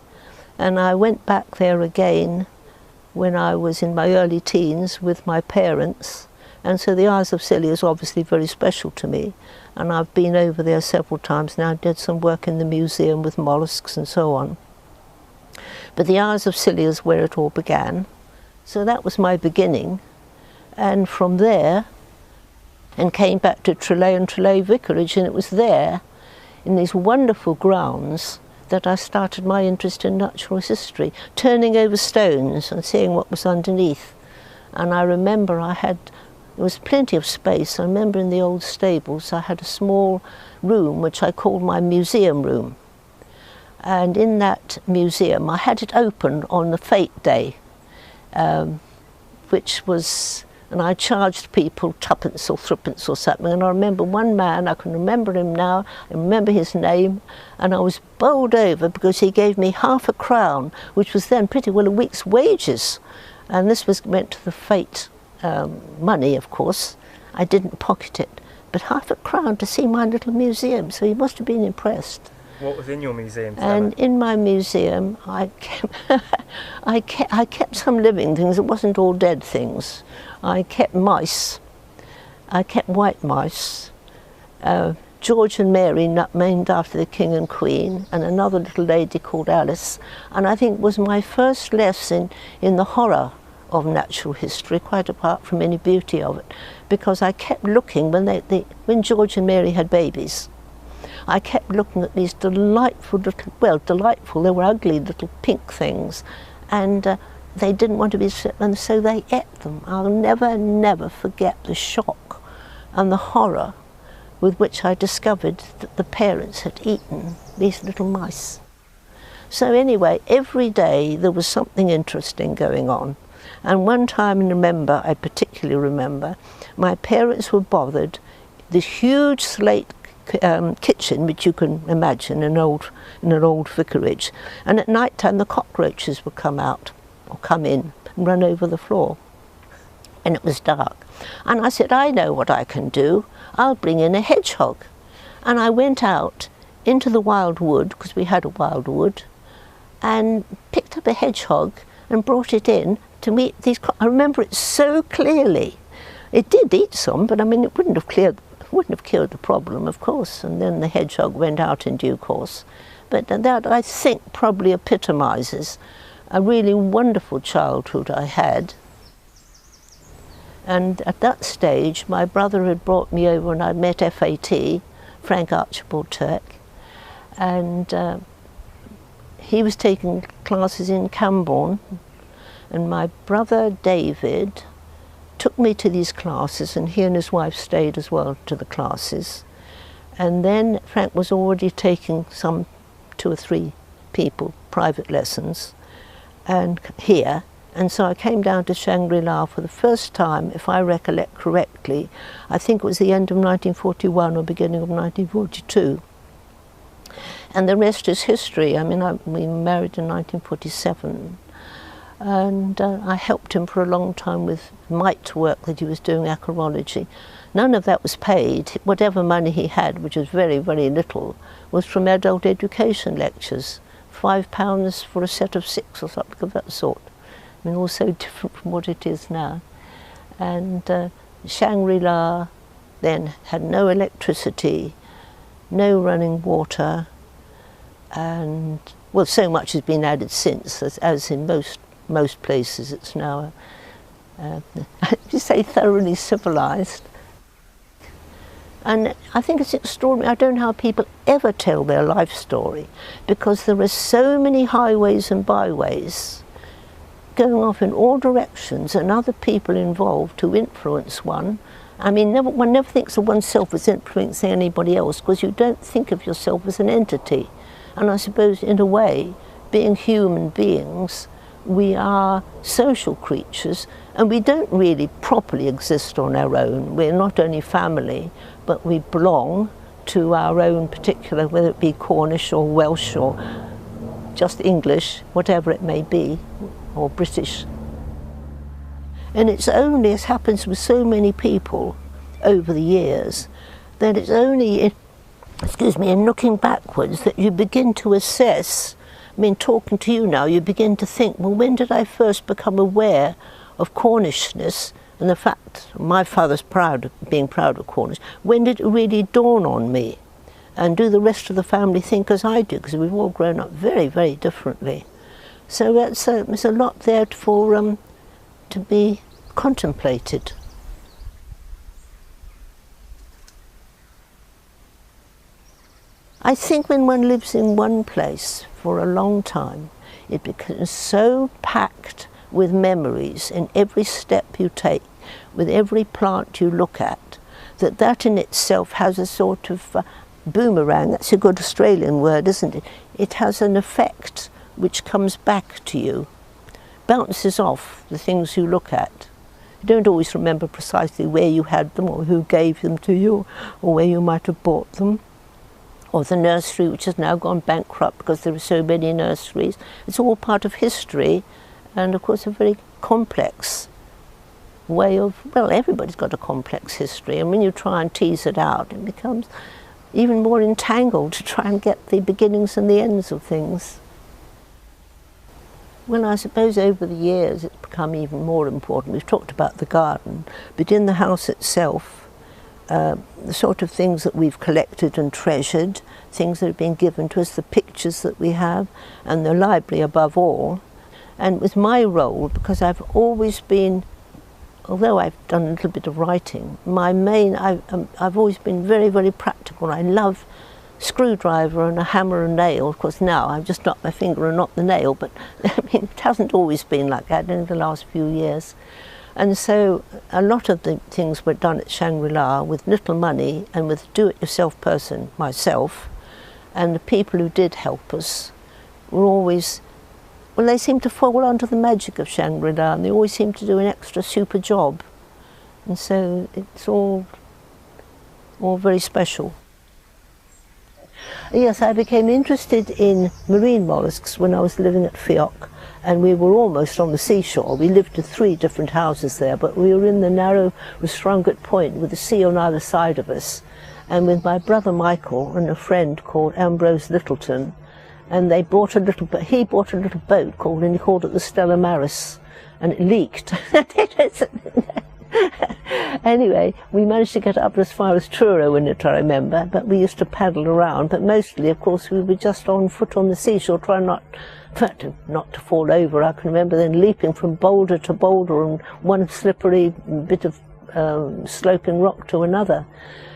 And I went back there again when I was in my early teens with my parents. And so the Isles of Scilly is obviously very special to me. And I've been over there several times now, did some work in the museum with molluscs and so on. But the Isles of Scilly is where it all began. So that was my beginning. And from there, and came back to Tralee and Tralee Vicarage, and it was there, in these wonderful grounds, that I started my interest in natural history, turning over stones and seeing what was underneath. And I remember there was plenty of space. I remember in the old stables I had a small room which I called my museum room. And in that museum I had it open on the fete day, which was, and I charged people twopence or threepence or something. And I remember one man, I can remember him now, I remember his name, and I was bowled over because he gave me ½ a crown, which was then pretty well a week's wages. And this was meant to the fete money, of course. I didn't pocket it, but ½ a crown to see my little museum, so he must have been impressed. What was in your museum, Stella? And in my museum, I kept some living things. It wasn't all dead things. I kept mice. I kept white mice. George and Mary, named after the King and Queen, and another little lady called Alice. And I think it was my first lesson in the horror of natural history, quite apart from any beauty of it, because I kept looking when George and Mary had babies. I kept looking at these delightful little, well, delightful, they were ugly little pink things, and they didn't want to be, and so they ate them. I'll never, never forget the shock and the horror with which I discovered that the parents had eaten these little mice. So anyway, every day there was something interesting going on. And one time I particularly remember, my parents were bothered, this huge slate kitchen, which you can imagine in an old vicarage, and at night time the cockroaches would come out or come in and run over the floor, and it was dark. And I said, I know what I can do, I'll bring in a hedgehog. And I went out into the wild wood, because we had a wild wood, and picked up a hedgehog and brought it in to meet these I remember it so clearly. It did eat some, but I mean it wouldn't have cured the problem, of course, and then the hedgehog went out in due course. But that, I think, probably epitomises a really wonderful childhood I had. And at that stage, my brother had brought me over and I'd met FAT, Frank Archibald Turk, and he was taking classes in Camborne, and my brother David took me to these classes, and he and his wife stayed as well to the classes. And then Frank was already taking some 2 or 3 people private lessons and here, and so I came down to Shangri-La for the first time, if I recollect correctly. I think it was the end of 1941 or beginning of 1942. And the rest is history. I mean, we married in 1947. And I helped him for a long time with mite work that he was doing, acarology. None of that was paid. Whatever money he had, which was very, very little, was from adult education lectures. £5 for a set of 6 or something of that sort. I mean, all so different from what it is now. And Shangri-La then had no electricity, no running water, and, well, so much has been added since, as in most places it's now, you say, thoroughly civilised. And I think it's extraordinary. I don't know how people ever tell their life story, because there are so many highways and byways going off in all directions and other people involved to influence one. I mean, one never thinks of oneself as influencing anybody else, because you don't think of yourself as an entity. And I suppose, in a way, being human beings, we are social creatures, and we don't really properly exist on our own. We're not only family, but we belong to our own particular, whether it be Cornish or Welsh or just English, whatever it may be, or British. And it's only, as happens with so many people over the years, that it's only excuse me, in looking backwards, that you begin to assess. I mean, talking to you now, you begin to think, well, when did I first become aware of Cornishness and the fact my father's being proud of Cornish? When did it really dawn on me? And do the rest of the family think as I do? Because we've all grown up very, very differently. So there's a lot there for to be contemplated. I think when one lives in one place for a long time, it becomes so packed with memories in every step you take, with every plant you look at, that in itself has a sort of boomerang. That's a good Australian word, isn't it? It has an effect which comes back to you, bounces off the things you look at. You don't always remember precisely where you had them or who gave them to you or where you might have bought them, or the nursery which has now gone bankrupt because there are so many nurseries. It's all part of history, and of course a very complex way of, well, everybody's got a complex history, and when you try and tease it out, it becomes even more entangled to try and get the beginnings and the ends of things. Well, I suppose over the years it's become even more important. We've talked about the garden, but in the house itself, the sort of things that we've collected and treasured, things that have been given to us, the pictures that we have, and the library above all. And with my role, because I've always been, although I've done a little bit of writing, I've always been very, very practical. I love screwdriver and a hammer and nail. Of course now I've just knocked my finger and not the nail, but I mean, it hasn't always been like that in the last few years. And so a lot of the things were done at Shangri-La with little money and with do-it-yourself person, myself, and the people who did help us were always, well, they seemed to fall under the magic of Shangri-La, and they always seemed to do an extra super job. And so it's all very special. Yes, I became interested in marine molluscs when I was living at Fioc, and we were almost on the seashore. We lived in 3 different houses there, but we were in the narrow Restrongut Point with the sea on either side of us, and with my brother Michael and a friend called Ambrose Littleton, and he bought a little boat called, and he called it the Stella Maris, and it leaked. Anyway, we managed to get up as far as Truro in it, I remember, but we used to paddle around, but mostly, of course, we were just on foot on the seashore, trying not to fall over. I can remember then leaping from boulder to boulder and one slippery bit of sloping rock to another.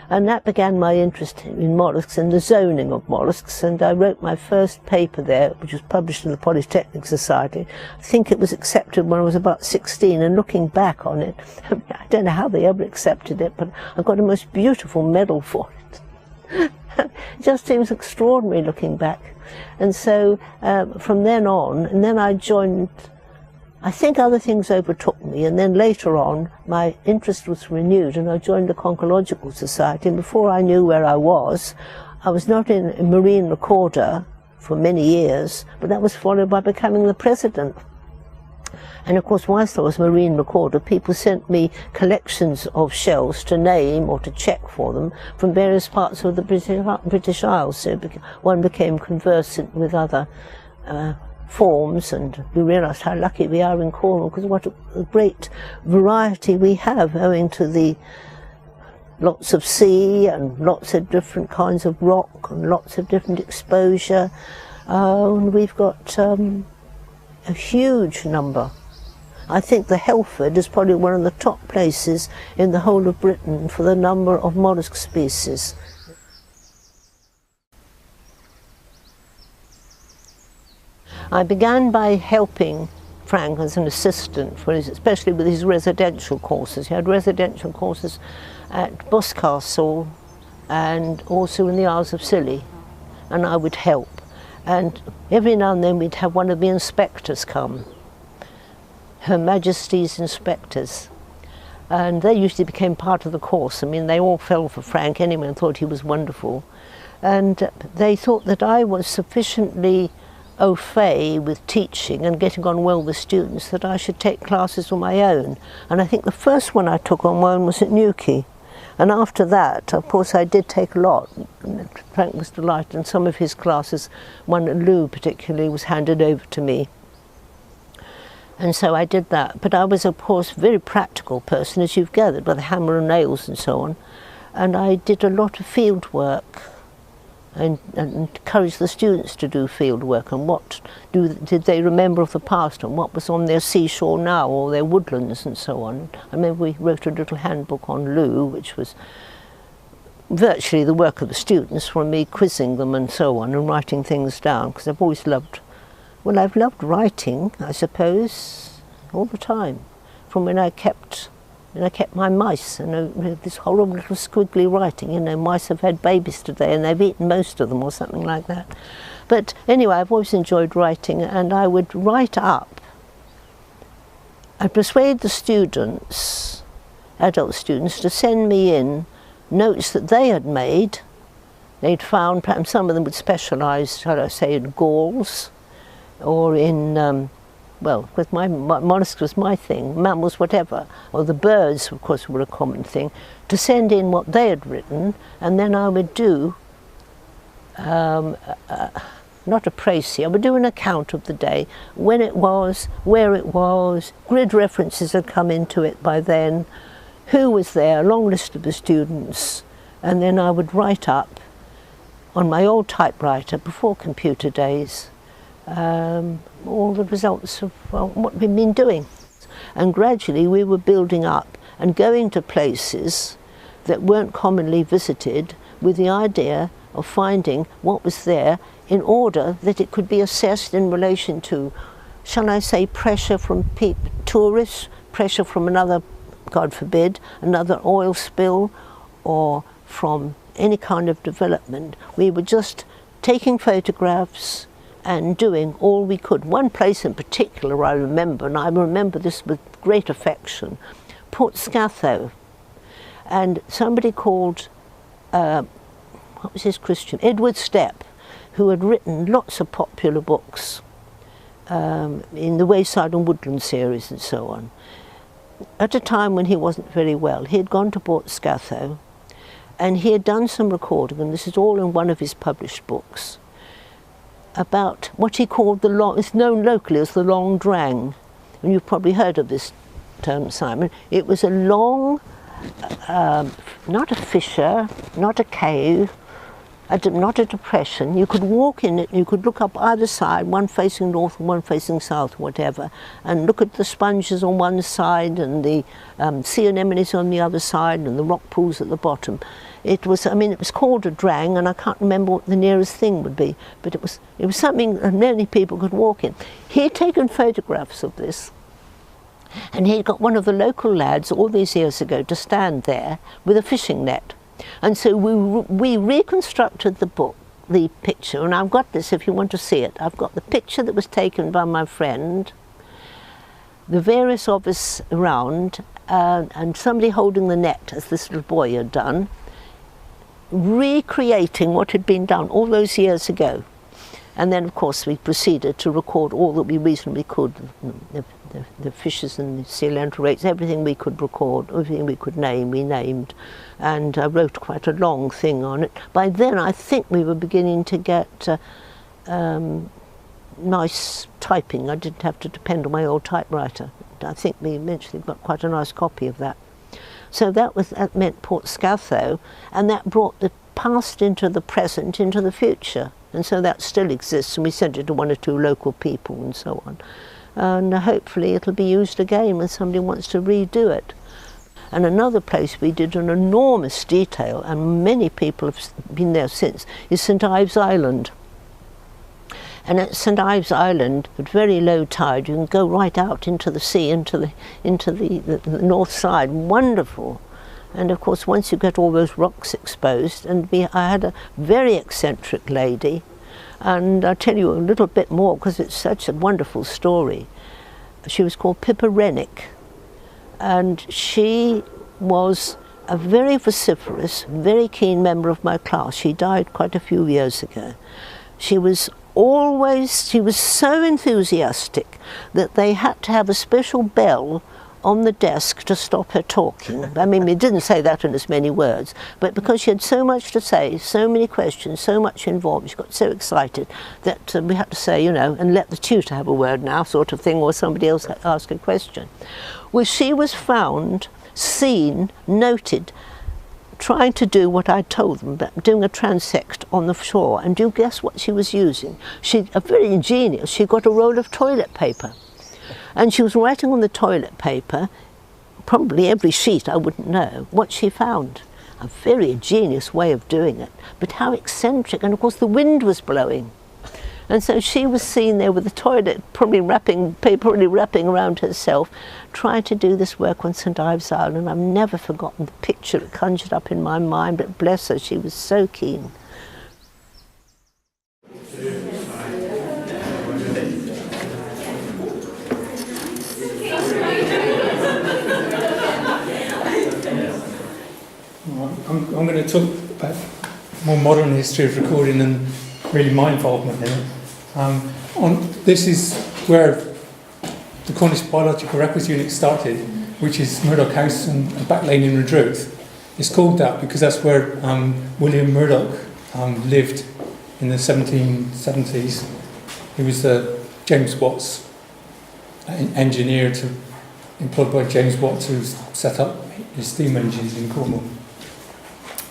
And that began my interest in molluscs and the zoning of molluscs, and I wrote my first paper there, which was published in the Polytechnic Society. I think it was accepted when I was about 16, and looking back on it, I don't know how they ever accepted it, but I got a most beautiful medal for it. It just seems extraordinary looking back. And so from then on, and then I joined, I think other things overtook me, and then later on my interest was renewed and I joined the Conchological Society, and before I knew where I was not in a marine recorder for many years, but that was followed by becoming the president. And of course, whilst I was marine recorder, people sent me collections of shells to name or to check for them from various parts of the British Isles. So one became conversant with other forms, and we realised how lucky we are in Cornwall, because what a great variety we have, owing to the lots of sea and lots of different kinds of rock and lots of different exposure. And we've got a huge number. I think the Helford is probably one of the top places in the whole of Britain for the number of mollusk species. I began by helping Frank as an assistant, especially with his residential courses. He had residential courses at Boscastle and also in the Isles of Scilly, and I would help. And every now and then we'd have one of the inspectors come, Her Majesty's inspectors, and they usually became part of the course. I mean, they all fell for Frank anyway and thought he was wonderful, and they thought that I was sufficiently au fait with teaching and getting on well with students that I should take classes on my own. And I think the first one I took on my own was at Newquay, And after that, of course, I did take a lot. Frank was delighted, and some of his classes, one at Lou particularly, was handed over to me. And so I did that. But I was, of course, a very practical person, as you've gathered, with a hammer and nails and so on. And I did a lot of field work and encouraged the students to do field work and what did they remember of the past and what was on their seashore now or their woodlands and so on. I remember we wrote a little handbook on Lou, which was virtually the work of the students, from me quizzing them and so on and writing things down, because I've always loved, well, I've loved writing, I suppose, all the time, from when I kept my mice, and this horrible little squiggly writing, you know, mice have had babies today and they've eaten most of them or something like that. But anyway, I've always enjoyed writing, and I would write up. I'd persuade the students, adult students, to send me in notes that they had made. They'd found, perhaps some of them would specialise, shall I say, in galls or in well, with my mollusks was my thing, mammals, whatever, or the birds, of course, were a common thing, to send in what they had written, and then I would do, not a précis, I would do an account of the day, when it was, where it was, grid references had come into it by then, who was there, a long list of the students, and then I would write up on my old typewriter before computer days, all the results of what we've been doing. And gradually we were building up and going to places that weren't commonly visited with the idea of finding what was there in order that it could be assessed in relation to, shall I say, pressure from tourists, pressure from another, God forbid, another oil spill, or from any kind of development. We were just taking photographs and doing all we could. One place in particular I remember, and I remember this with great affection, Port Scatho. And somebody called, what was his Christian? Edward Stepp, who had written lots of popular books in the Wayside and Woodland series and so on. At a time when he wasn't very well, he had gone to Port Scatho and he had done some recording, and this is all in one of his published books, about what he called the long, it's known locally as the Long Drang, and you've probably heard of this term, Simon. It was a long, not a fissure, not a cave, not a depression. You could walk in it, you could look up either side, one facing north and one facing south, whatever, and look at the sponges on one side and the sea anemones on the other side and the rock pools at the bottom. It was, I mean, it was called a drang, and I can't remember what the nearest thing would be, but it was something that many people could walk in. He had taken photographs of this, and he got one of the local lads all these years ago to stand there with a fishing net. And so we reconstructed the picture, and I've got this if you want to see it. I've got the picture that was taken by my friend, the various of us around, and somebody holding the net, as this little boy had done, recreating what had been done all those years ago. And then, of course, we proceeded to record all that we reasonably could, the fishes and the sea lentil everything we could record, everything we could name, we named. And I wrote quite a long thing on it. By then, I think we were beginning to get nice typing. I didn't have to depend on my old typewriter. I think we eventually got quite a nice copy of that. So that meant Port Scatho, and that brought the past into the present, into the future. And so that still exists, and we sent it to one or two local people and so on. And hopefully it'll be used again when somebody wants to redo it. And another place we did an enormous detail, and many people have been there since, is St Ives Island. And at St Ives Island, at very low tide, you can go right out into the sea, into the north side. Wonderful. And of course, once you get all those rocks exposed, and I had a very eccentric lady, and I'll tell you a little bit more because it's such a wonderful story. She was called Pippa Rennick, and she was a very vociferous, very keen member of my class. She died quite a few years ago. She was so enthusiastic that they had to have a special bell on the desk to stop her talking. I mean, we didn't say that in as many words, but because she had so much to say, so many questions, so much involved, she got so excited that we had to say, you know, and let the tutor have a word now, sort of thing, or somebody else ask a question. Well, she was found, seen, noted, trying to do what I told them, but doing a transect on the shore. And do you guess what she was using? She, very ingenious, she got a roll of toilet paper. And she was writing on the toilet paper, probably every sheet, I wouldn't know, what she found. A very ingenious way of doing it, but how eccentric, and of course the wind was blowing. And so she was seen there with the toilet probably wrapping around herself, trying to do this work on St Ives Island. I've never forgotten the picture it conjured up in my mind, but bless her, she was so keen. I'm going to talk about more modern history of recording and really my involvement in it. This is where the Cornish Biological Records Unit started, which is Murdoch House and Back Lane in Redruth. It's called that because that's where William Murdoch lived in the 1770s. He was James Watt's engineer employed by James Watt to set up his steam engines in Cornwall.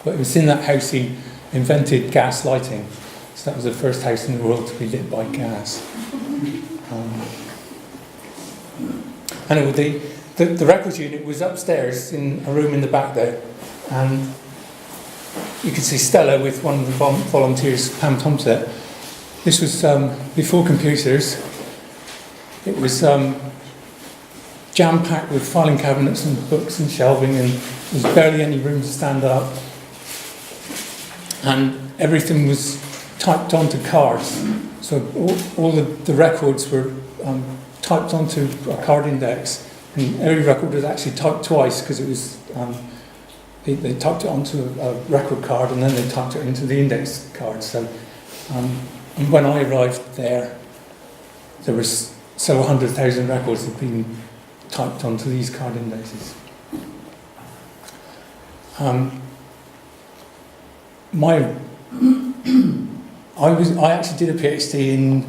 But it was in that house he invented gas lighting. So that was the first house in the world to be lit by gas. Anyway, the records unit was upstairs in a room in the back there, and you could see Stella with one of the volunteers, Pam Tomset. This was before computers. It was jam-packed with filing cabinets and books and shelving, and there was barely any room to stand up. And everything was typed onto cards. So all the records were typed onto a card index, and every record was actually typed twice because it was they typed it onto a record card and then they typed it into the index card. So and when I arrived there was 100,000 records had been typed onto these card indexes. I actually did a PhD in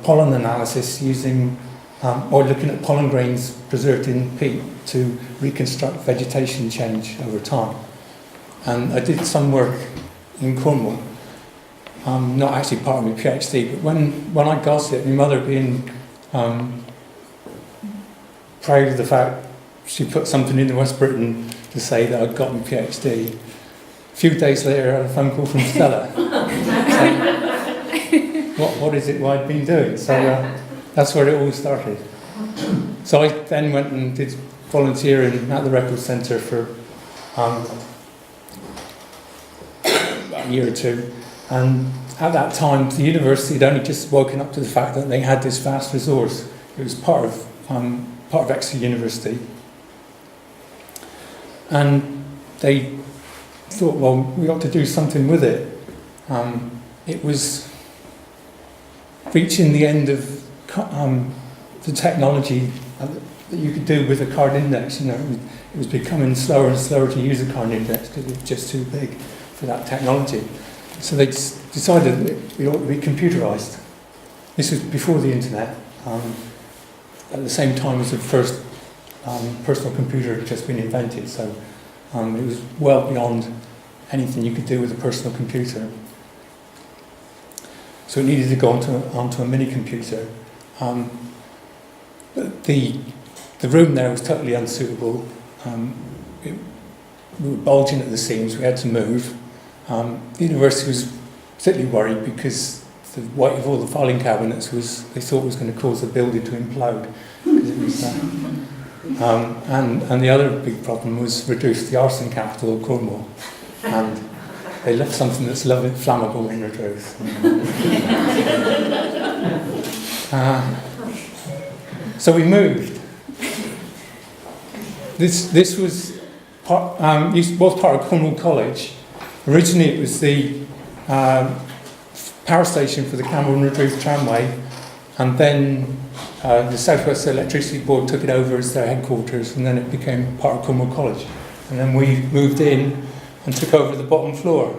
pollen analysis using or looking at pollen grains preserved in peat to reconstruct vegetation change over time. And I did some work in Cornwall, not actually part of my PhD, but when I got it, my mother being proud of the fact she put something in the West Britain to say that I'd got my PhD. A few days later, I had a phone call from Stella saying, what is it I'd been doing? So that's where it all started. So I then went and did volunteering at the Record Centre for about a year or two. And at that time, the university had only just woken up to the fact that they had this vast resource. It was part of Exeter University. And they thought, well, we ought to do something with it. It was reaching the end of the technology that you could do with a card index. You know, it was becoming slower and slower to use a card index because it was just too big for that technology. So they decided that it ought to be computerised. This was before the internet, at the same time as the first personal computer had just been invented. So it was well beyond anything you could do with a personal computer. So it needed to go onto a mini computer. But the room there was totally unsuitable. We were bulging at the seams, we had to move. The university was particularly worried because the weight of all the filing cabinets they thought was going to cause the building to implode. It was, and the other big problem was Redruth, the arson capital of Cornwall. And they left something that's flammable in Redruth. So we moved. This was part of Cornwall College. Originally it was the power station for the Camborne and Redruth tramway, And then the South West Electricity Board took it over as their headquarters, and then it became part of Cornwall College. And then we moved in and took over the bottom floor.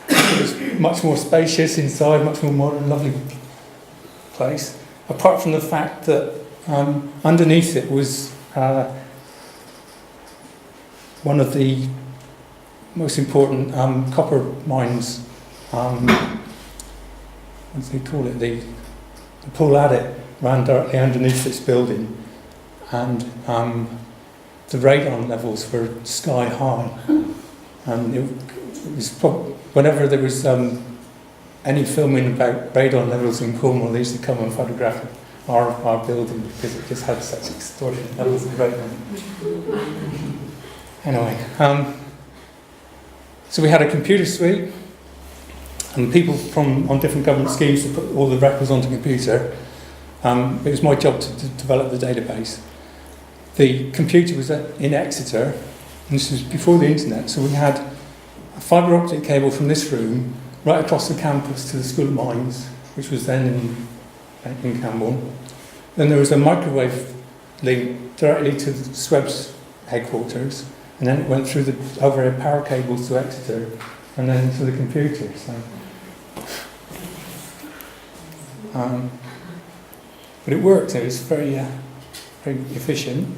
It was much more spacious inside, much more modern, lovely place. Apart from the fact that underneath it was one of the most important copper mines. What do they call it? The Pool Adit ran directly underneath this building, and the radon levels were sky high. And it was whenever there was any filming about radon levels in Cornwall, they used to come and photograph our building because it just had such extortionate levels of radon. Anyway, so we had a computer suite, and people on different government schemes to put all the records onto computer. It was my job to develop the database. The computer was in Exeter, and this was before the internet, so we had a fibre optic cable from this room right across the campus to the School of Mines, which was then in Campbell. Then there was a microwave link directly to the SWEB's headquarters, and then it went through the overhead power cables to Exeter, and then to the computer. So, but it worked. It was very efficient.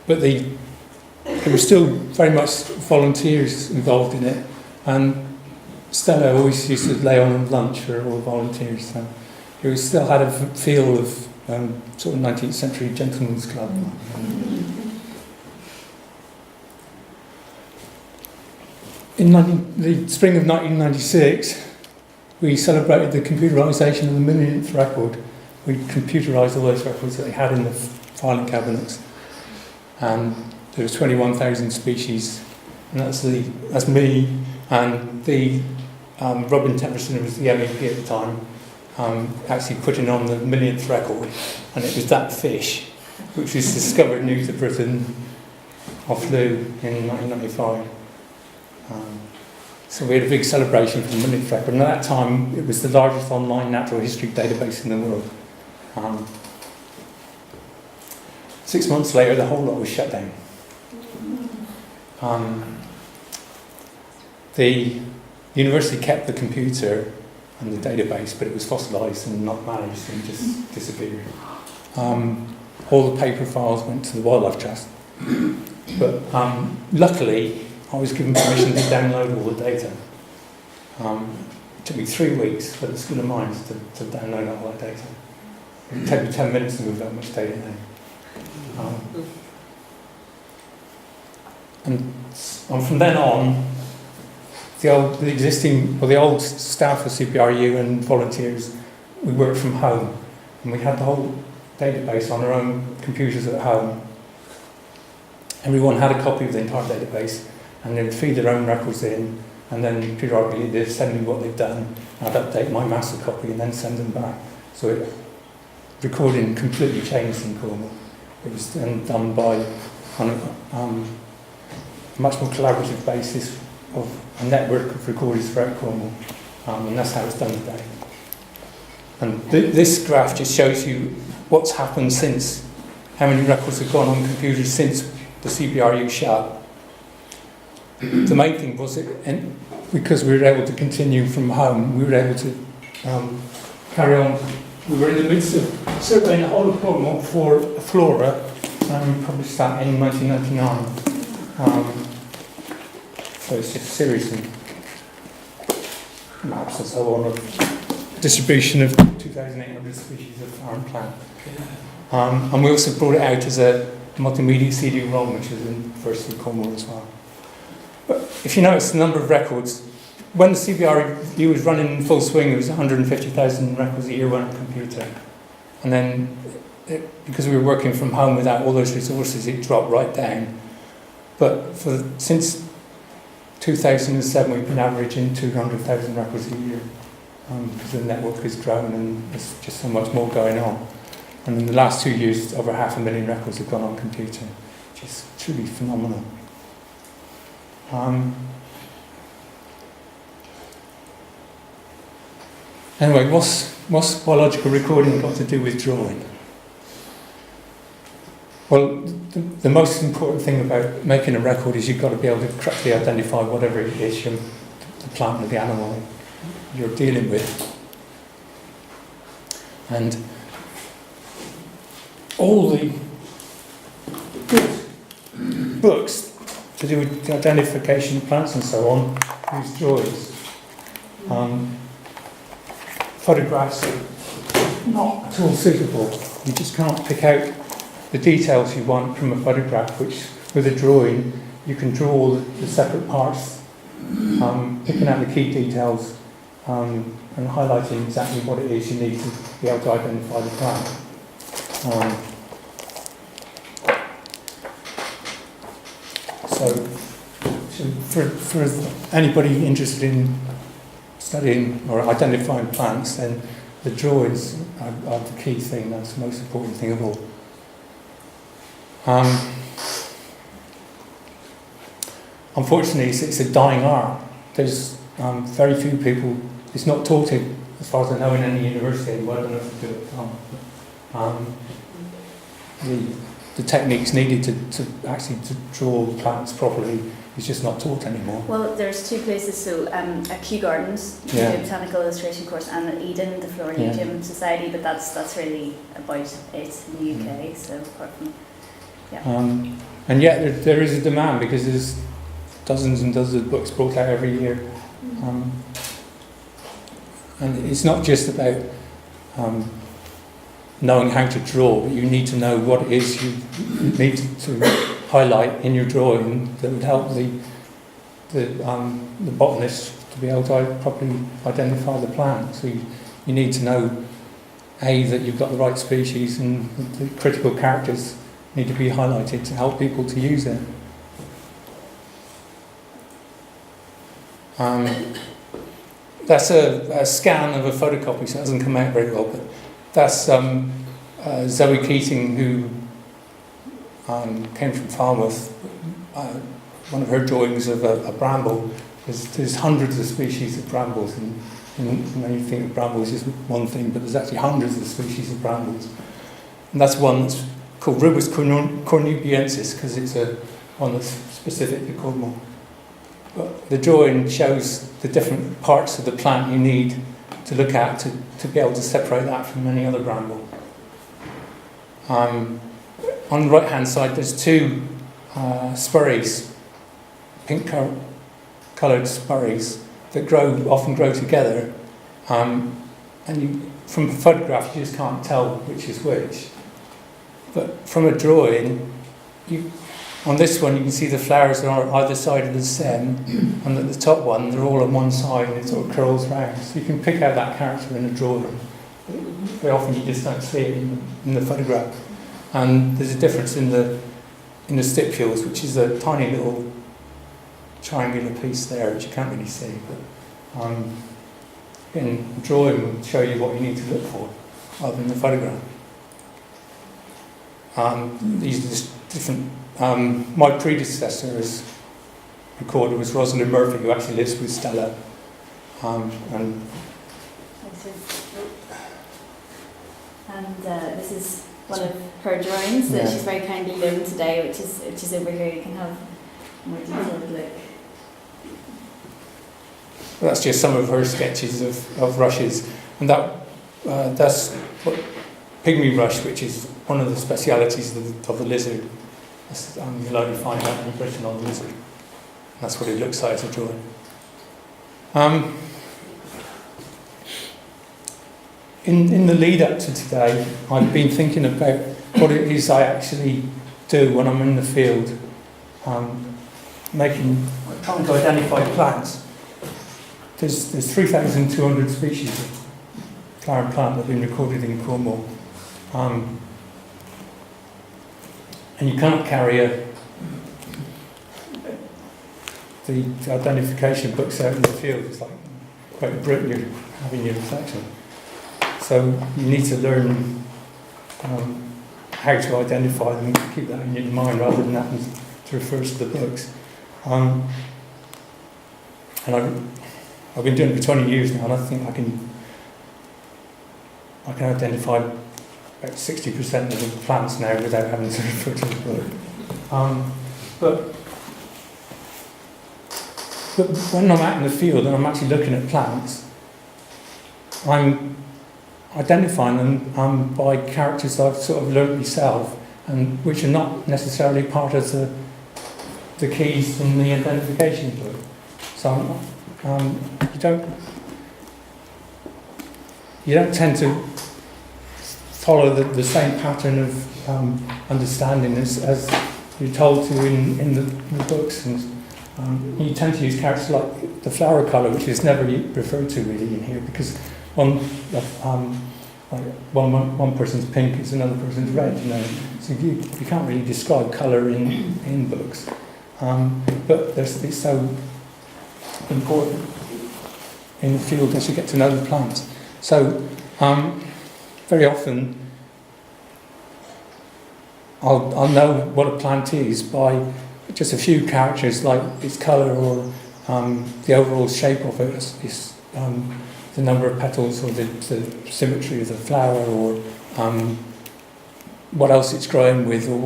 But there were still very much volunteers involved in it, and Stella always used to lay on lunch for all the volunteers. So it still had a feel of sort of 19th century gentleman's club. In the spring of 1996, we celebrated the computerisation of the millionth record. We computerised all those records that they had in the filing cabinets, and there was 21,000 species, and that's me, and the Robin Temperson, who was the MEP at the time, actually putting on the millionth record, and it was that fish, which was discovered new to Britain off Loo in 1995. So we had a big celebration for the millionth record, and at that time it was the largest online natural history database in the world. 6 months later, the whole lot was shut down. The university kept the computer and the database, but it was fossilised and not managed and just disappeared. All the paper files went to the Wildlife Trust, but luckily I was given permission to download all the data. It took me 3 weeks for the School of Mines to download all that data. It took me 10 minutes to move that much data in. And from then on, the old staff of CPRU and volunteers, we worked from home, and we had the whole database on our own computers at home. Everyone had a copy of the entire database, and they'd feed their own records in, and then periodically they'd send me what they've done. I'd update my master copy and then send them back. So recording completely changed in Cornwall. It was then done on a much more collaborative basis of a network of recorders throughout Cornwall, and that's how it's done today. And this graph just shows you what's happened since, how many records have gone on computers since the CPRU shut. The main thing was because we were able to continue from home, we were able to carry on. We were in the midst of surveying the whole of Cornwall for a flora, and we published that in 1999. So it's just a series of maps and so on of distribution of 2,800 species of flower and plant. And we also brought it out as a multimedia CD-ROM, which is in first in Cornwall as well. But if you notice the number of records, when the CPRU was running in full swing, it was 150,000 records a year on a computer. And then, because we were working from home without all those resources, it dropped right down. But since 2007, we've been averaging 200,000 records a year, because the network has grown and there's just so much more going on. And in the last 2 years, over 500,000 records have gone on computer, which is truly phenomenal. Anyway, what's biological recording got to do with drawing? Well, the most important thing about making a record is you've got to be able to correctly identify whatever it is, the plant or the animal you're dealing with. And all the books to do with the identification of plants and so on use drawings. Photographs are not at all suitable. You just can't pick out the details you want from a photograph, which with a drawing you can draw the separate parts, picking out the key details and highlighting exactly what it is you need to be able to identify the plant. So for anybody interested in studying or identifying plants, then the drawings are the key thing. That's the most important thing of all. Unfortunately, it's a dying art. There's very few people. It's not taught in, as far as I know, in any university. Well, I don't know if they do it. The techniques needed to actually draw plants properly is just not taught anymore. Well, there's two places. So at Kew Gardens, you do a botanical illustration course, and at Eden, the Florilegium Society. But that's really about it in the UK. So apart from and yet there is a demand because there's dozens and dozens of books brought out every year. And it's not just about knowing how to draw, but you need to know what it is you need to highlight in your drawing that would help the botanist to be able to properly identify the plant. So you need to know, A, that you've got the right species, and the critical characters need to be highlighted to help people to use it. That's a scan of a photocopy, so it hasn't come out very well, but that's Zoe Keating, who came from Falmouth. One of her drawings of a bramble. There's hundreds of species of brambles, and when you think of brambles is one thing, but there's actually hundreds of species of brambles. And that's one that's called Rubus cornubiensis, because it's one that's specific to Cornwall. But the drawing shows the different parts of the plant you need to look at to be able to separate that from any other bramble. On the right hand side there's two spurries, pink coloured spurries that often grow together, and from a photograph you just can't tell which is which. But from a drawing, on this one you can see the flowers are on either side of the stem, and at the top one they're all on one side and it sort of curls round. So you can pick out that character in a drawing. Very often you just don't see it in the photograph. And there's a difference in the stipules, which is a tiny little triangular piece there which you can't really see. But in drawing will show you what you need to look for, rather than the photograph. These are just different. My predecessor as recorder was Rosalind Murphy, who actually lives with Stella. This is one of her drawings that she's very kindly loaned today, which is over here. You can have a more detailed look. That's just some of her sketches of rushes, and that's what pygmy rush, which is one of the specialities of the lizard. You'll only find that in Britain on the lizard. That's what it looks like as a drawing. In the lead up to today, I've been thinking about what it is I actually do when I'm in the field, trying to identify plants. There's 3,200 species of flower and plant that have been recorded in Cornwall. And you can't carry the identification books out in the field. It's like Great Britain you're having your reflection. So you need to learn how to identify them, keep that in your mind rather than having to refer to the books. And I've been doing it for 20 years now, and I think I can I can identify about 60% of the plants now without having to refer to the book. But when I'm out in the field and I'm actually looking at plants, I'm identifying them by characters I've sort of learnt myself, and which are not necessarily part of the keys from the identification book. So you don't tend to follow the same pattern of understanding as you're told to in the books, and you tend to use characters like the flower colour, which is never referred to really in here, because one person's pink is another person's red, you know. So you can't really describe colour in books, but it's so important in the field as you get to know the plants. So very often I'll know what a plant is by just a few characters, like its colour or the overall shape of it, is the number of petals, or the symmetry of the flower, or what else it's growing with, or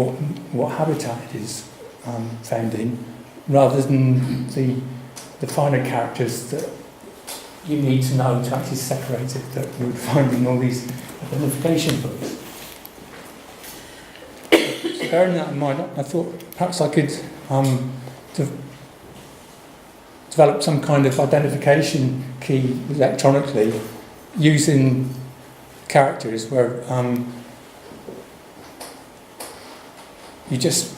what habitat it is found in, rather than the finer characters that you need to know to actually separate it, that you would find in all these identification books. So bearing that in mind, I thought perhaps I could develop some kind of identification key electronically using characters where you just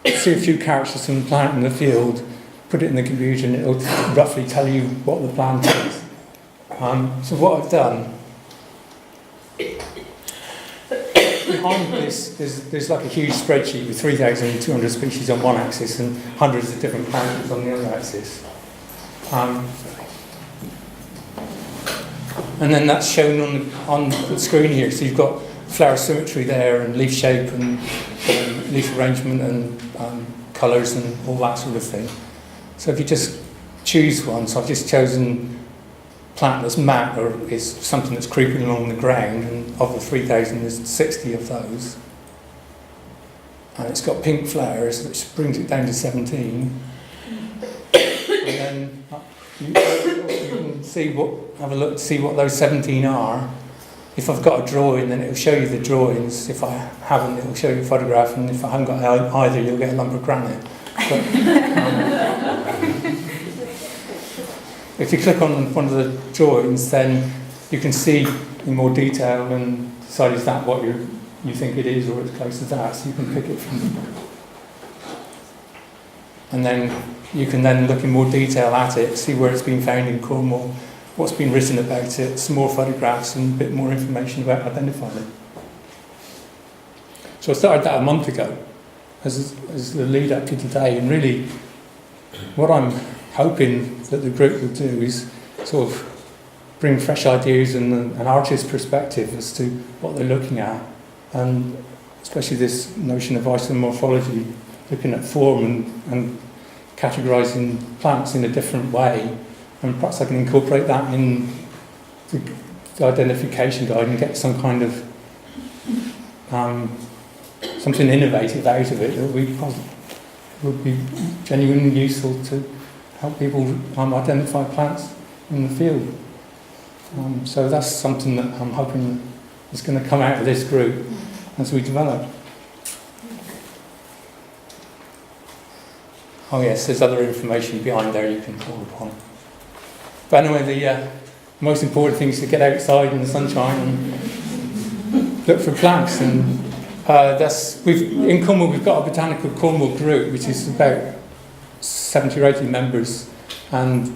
see a few characters from the plant in the field, put it in the computer, and it'll roughly tell you what the plant is. So what I've done, behind this, there's like a huge spreadsheet with 3,200 species on one axis and hundreds of different plants on the other axis. And then that's shown on the screen here. So you've got flower symmetry there, and leaf shape, and leaf arrangement, and colours, and all that sort of thing. So if you just choose one, so I've just chosen plant that's matte, or is something that's creeping along the ground, and of the 3,000 there's 60 of those. And it's got pink flowers, which brings it down to 17. And then you can see have a look to see what those 17 are. If I've got a drawing, then it'll show you the drawings. If I haven't, it'll show you a photograph, and if I haven't got either, you'll get a lump of granite. But, if you click on one of the drawings, then you can see in more detail and decide is that what you think it is, or it's close to that, so you can pick it from the book. And then you can then look in more detail at it, see where it's been found in Cornwall, what's been written about it, some more photographs and a bit more information about identifying it. So I started that a month ago as the lead up to today, and really what I'm hoping that the group will do is sort of bring fresh ideas and an artist's perspective as to what they're looking at, and especially this notion of artist morphology, looking at form and categorising plants in a different way, and perhaps I can incorporate that in the identification guide and get some kind of something innovative out of it that would be genuinely useful to help people identify plants in the field. So that's something that I'm hoping is going to come out of this group as we develop. Oh yes, there's other information behind there you can pull upon. But anyway, the most important thing is to get outside in the sunshine and look for plants. And in Cornwall we've got a botanical Cornwall group, which is about 70 or 80 members, and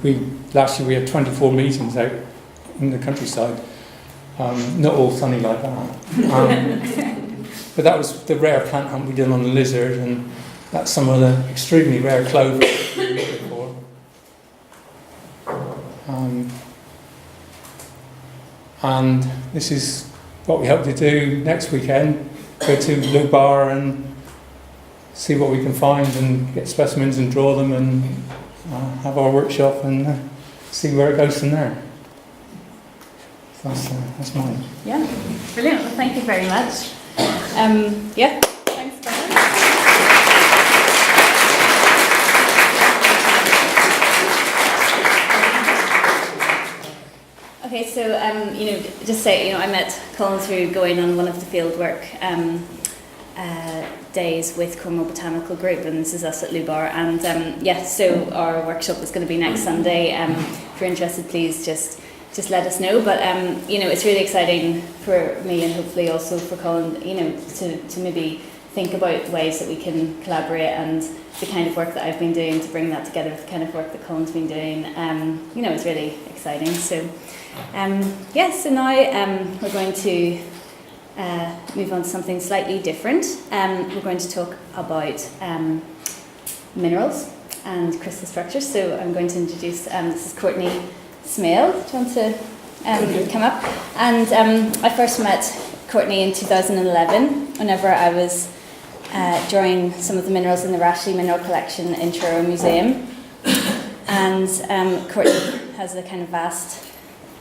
last year we had 24 meetings out in the countryside. Not all sunny like that. But that was the rare plant hunt we did on the lizard, and that's some of the extremely rare clover we were looking for. And this is what we hope to do next weekend, go to Blue Bar and see what we can find and get specimens and draw them, and have our workshop and see where it goes from there. So that's mine. Yeah, brilliant. Well, thank you very much. Yeah, thanks, Brian. Okay, so just say, I met Colin through going on one of the fieldwork days with Cornwall Botanical Group, and this is us at Lubar. And so our workshop is going to be next Sunday. If you're interested, please just let us know. But it's really exciting for me, and hopefully also for Colin, to maybe think about ways that we can collaborate, and the kind of work that I've been doing to bring that together with the kind of work that Colin's been doing. It's really exciting. So so now we're going to move on to something slightly different. We're going to talk about minerals and crystal structures. So I'm going to introduce, this is Courtenay Smale. Do you want to come up? And I first met Courtenay in 2011, whenever I was drawing some of the minerals in the Rashley Mineral Collection in Truro Museum. And Courtenay has a kind of vast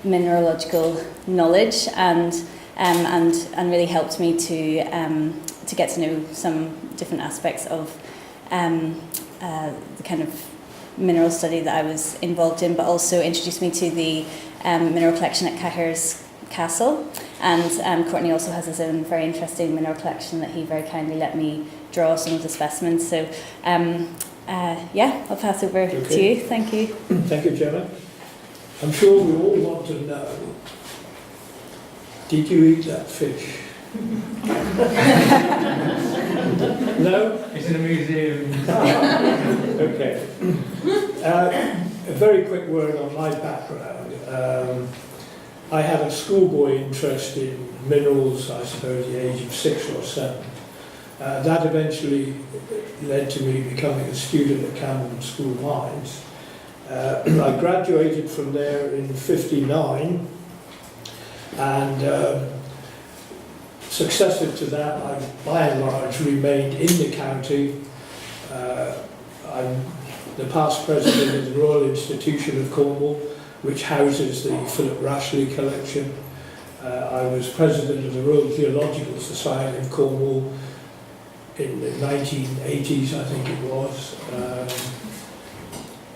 mineralogical knowledge, and really helped me to get to know some different aspects of the kind of mineral study that I was involved in, but also introduced me to the mineral collection at Cahirs Castle. And Courtenay also has his own very interesting mineral collection that he very kindly let me draw some of the specimens. So I'll pass over to you. Thank you. Thank you, Gemma. I'm sure we all want to know, did you eat that fish? No? It's in a museum. Okay. A very quick word on my background. I had a schoolboy interest in minerals, I suppose, at the age of 6 or 7. That eventually led to me becoming a student at Camden School of Mines. I graduated from there in *59, and successive to that, I by and large remained in the county. I'm the past president of the Royal Institution of Cornwall, which houses the Philip Rashley collection. I was president of the Royal Geological Society of Cornwall in the 1980s, I think it was.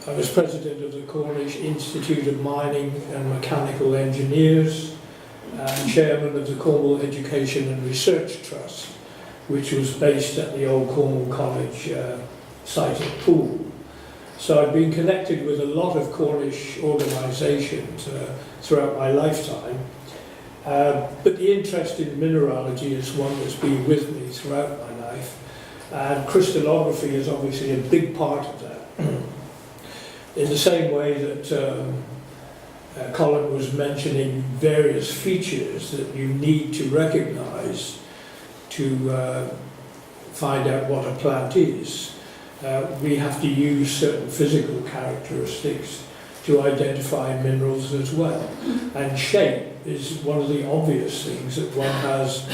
I was president of the Cornish Institute of Mining and Mechanical Engineers, and chairman of the Cornwall Education and Research Trust, which was based at the old Cornwall College site at Poole. So I've been connected with a lot of Cornish organisations throughout my lifetime, but the interest in mineralogy is one that's been with me throughout my life, and crystallography is obviously a big part of that. In the same way that Colin was mentioning various features that you need to recognise to find out what a plant is, we have to use certain physical characteristics to identify minerals as well. And shape is one of the obvious things that one has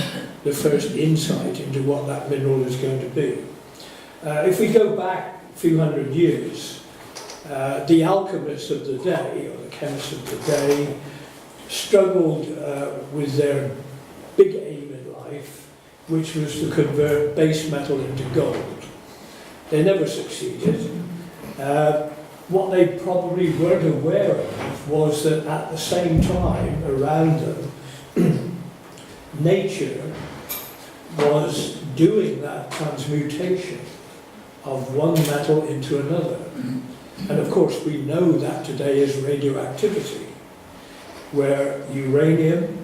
the first insight into what that mineral is going to be. If we go back a few hundred years, the alchemists of the day, or the chemists of the day, struggled with their big aim in life, which was to convert base metal into gold. They never succeeded. What they probably weren't aware of was that at the same time, around them, nature was doing that transmutation of one metal into another. And of course we know that today is radioactivity, where uranium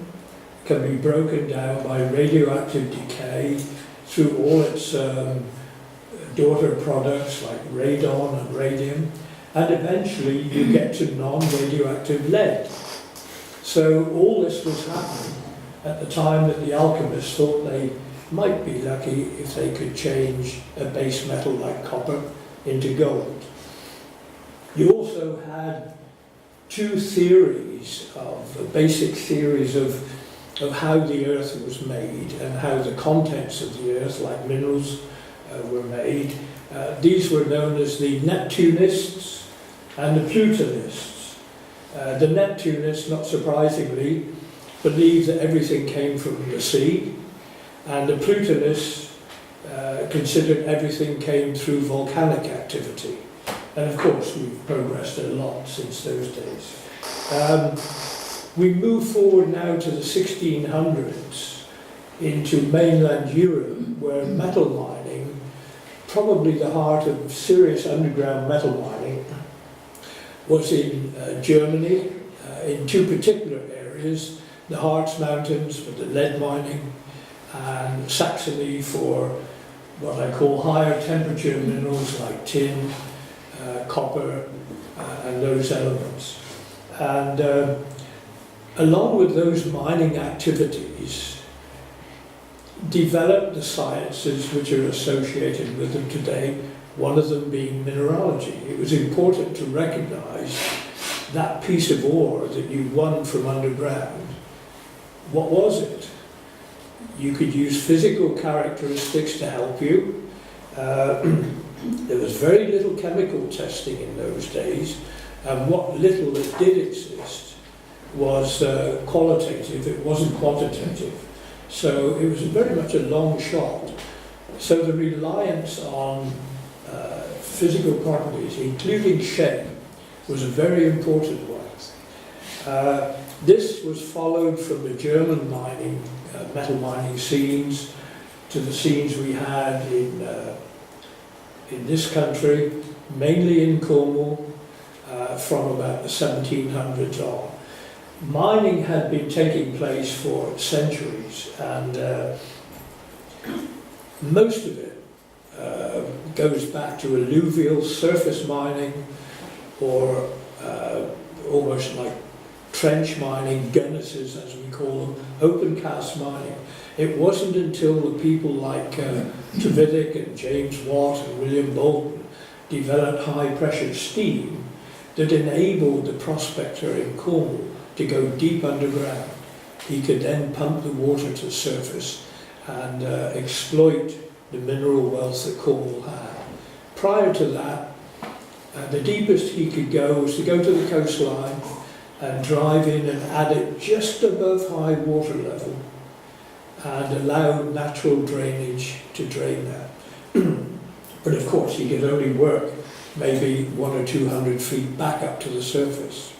can be broken down by radioactive decay through all its daughter products like radon and radium, and eventually you get to non-radioactive lead. So all this was happening at the time that the alchemists thought they might be lucky if they could change a base metal like copper into gold. You also had two theories, basic theories of how the earth was made and how the contents of the earth, like minerals, were made. These were known as the Neptunists and the Plutonists. The Neptunists, not surprisingly, believed that everything came from the sea, and the Plutonists considered everything came through volcanic activity. And of course, we've progressed a lot since those days. We move forward now to the 1600s into mainland Europe, where metal mining, probably the heart of serious underground metal mining, was in Germany, in two particular areas, the Harz Mountains for the lead mining, and Saxony for what I call higher temperature minerals like tin, copper, and those elements. And along with those mining activities, developed the sciences which are associated with them today, one of them being mineralogy. It was important to recognize that piece of ore that you won from underground. What was it? You could use physical characteristics to help you. There was very little chemical testing in those days, and what little that did exist was qualitative, it wasn't quantitative. So it was very much a long shot. So the reliance on physical properties, including shape, was a very important one. This was followed from the German mining, metal mining scenes, to the scenes we had in this country, mainly in Cornwall, from about the 1700s on. Mining had been taking place for centuries, and most of it goes back to alluvial surface mining, or almost like trench mining, gunnesses as we call them, open cast mining. It wasn't until the people like Trevithick and James Watt and William Bolton developed high pressure steam that enabled the prospector in Cornwall to go deep underground. He could then pump the water to the surface and exploit the mineral wealth that Cornwall had. Prior to that, the deepest he could go was to go to the coastline and drive in and add it just above high water level and allow natural drainage to drain that. But of course he could only work maybe 100 or 200 feet back up to the surface.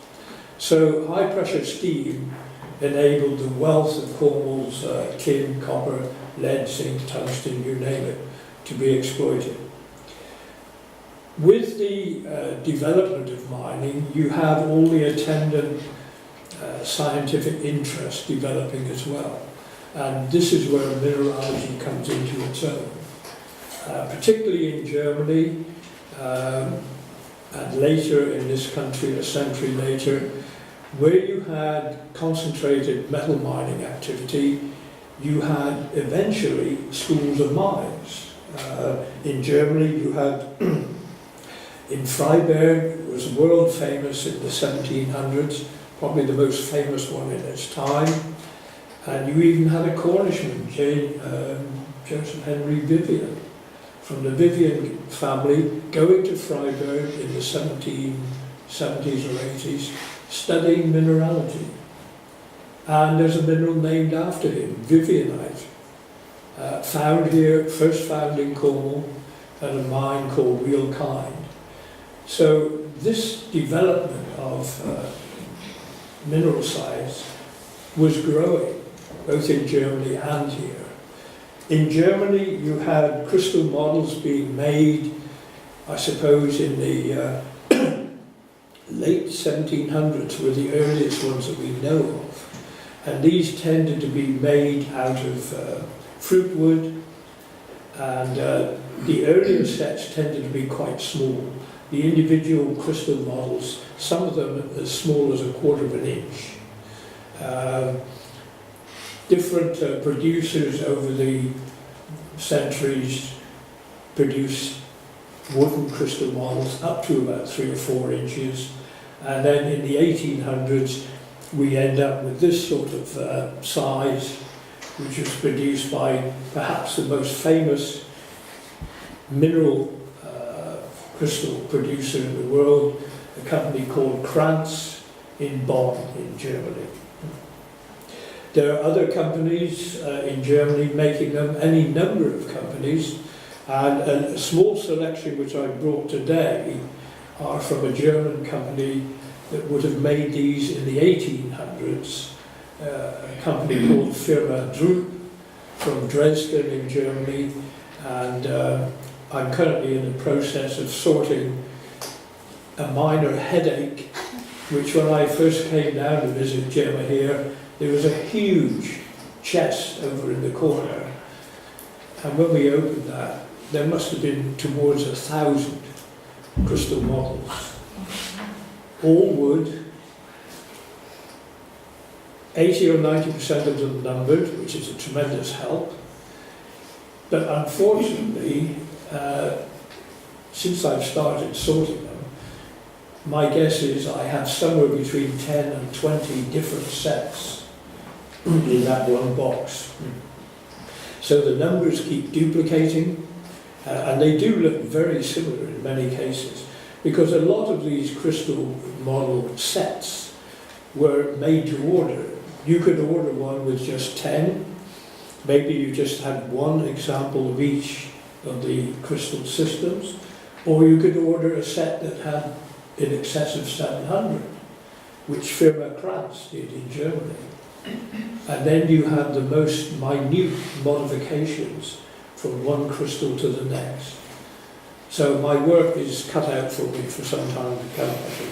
So high pressure steam enabled the wealth of Cornwall's tin, copper, lead, zinc, tungsten, you name it, to be exploited. With the development of mining, you have all the attendant scientific interest developing as well. And this is where mineralogy comes into its own. Particularly in Germany, and later in this country, a century later, where you had concentrated metal mining activity, you had eventually schools of mines. In Germany, you had in Freiberg, it was world famous in the 1700s, probably the most famous one in its time. And you even had a Cornishman, Joseph Henry Vivian, from the Vivian family, going to Freiberg in the 1770s or 80s, studying mineralogy. And there's a mineral named after him, Vivianite, found here, first found in Cornwall, at a mine called Real Kind. So this development of mineral science was growing, both in Germany and here. In Germany, you had crystal models being made, I suppose, in the late 1700s were the earliest ones that we know of. And these tended to be made out of fruit wood, and the earlier sets tended to be quite small. The individual crystal models, some of them as small as a quarter of an inch. Different producers over the centuries produced wooden crystal models up to about 3 or 4 inches. And then in the 1800s, we end up with this sort of size, which was produced by perhaps the most famous mineral crystal producer in the world, a company called Kranz in Bonn in Germany. There are other companies in Germany making them, any number of companies, and a small selection which I brought today are from a German company that would have made these in the 1800s, a company called Firma Drup from Dresden in Germany, and I'm currently in the process of sorting a minor headache, which when I first came down to visit Gemma here, there was a huge chest over in the corner, and when we opened that, there must have been towards 1,000 crystal models, all wood, 80 or 90% of them numbered, which is a tremendous help. But unfortunately, since I've started sorting them, my guess is I have somewhere between 10 and 20 different sets in that one box. So the numbers keep duplicating, and they do look very similar in many cases, because a lot of these crystal model sets were made to order. You could order one with just 10, maybe you just had one example of each of the crystal systems, or you could order a set that had in excess of 700, which Firma Kranz did in Germany. And then you had the most minute modifications from one crystal to the next. So my work is cut out for me for some time to come, I think.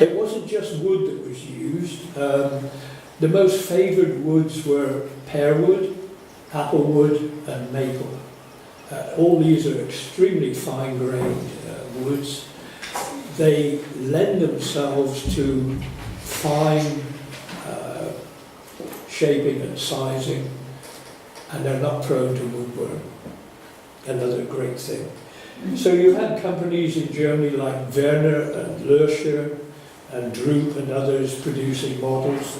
It wasn't just wood that was used. The most favoured woods were pear wood, apple wood and maple. All these are extremely fine-grained woods. They lend themselves to fine shaping and sizing, and they're not prone to woodworm. Another great thing. So you had companies in Germany like Werner and Löscher and Drup and others producing models.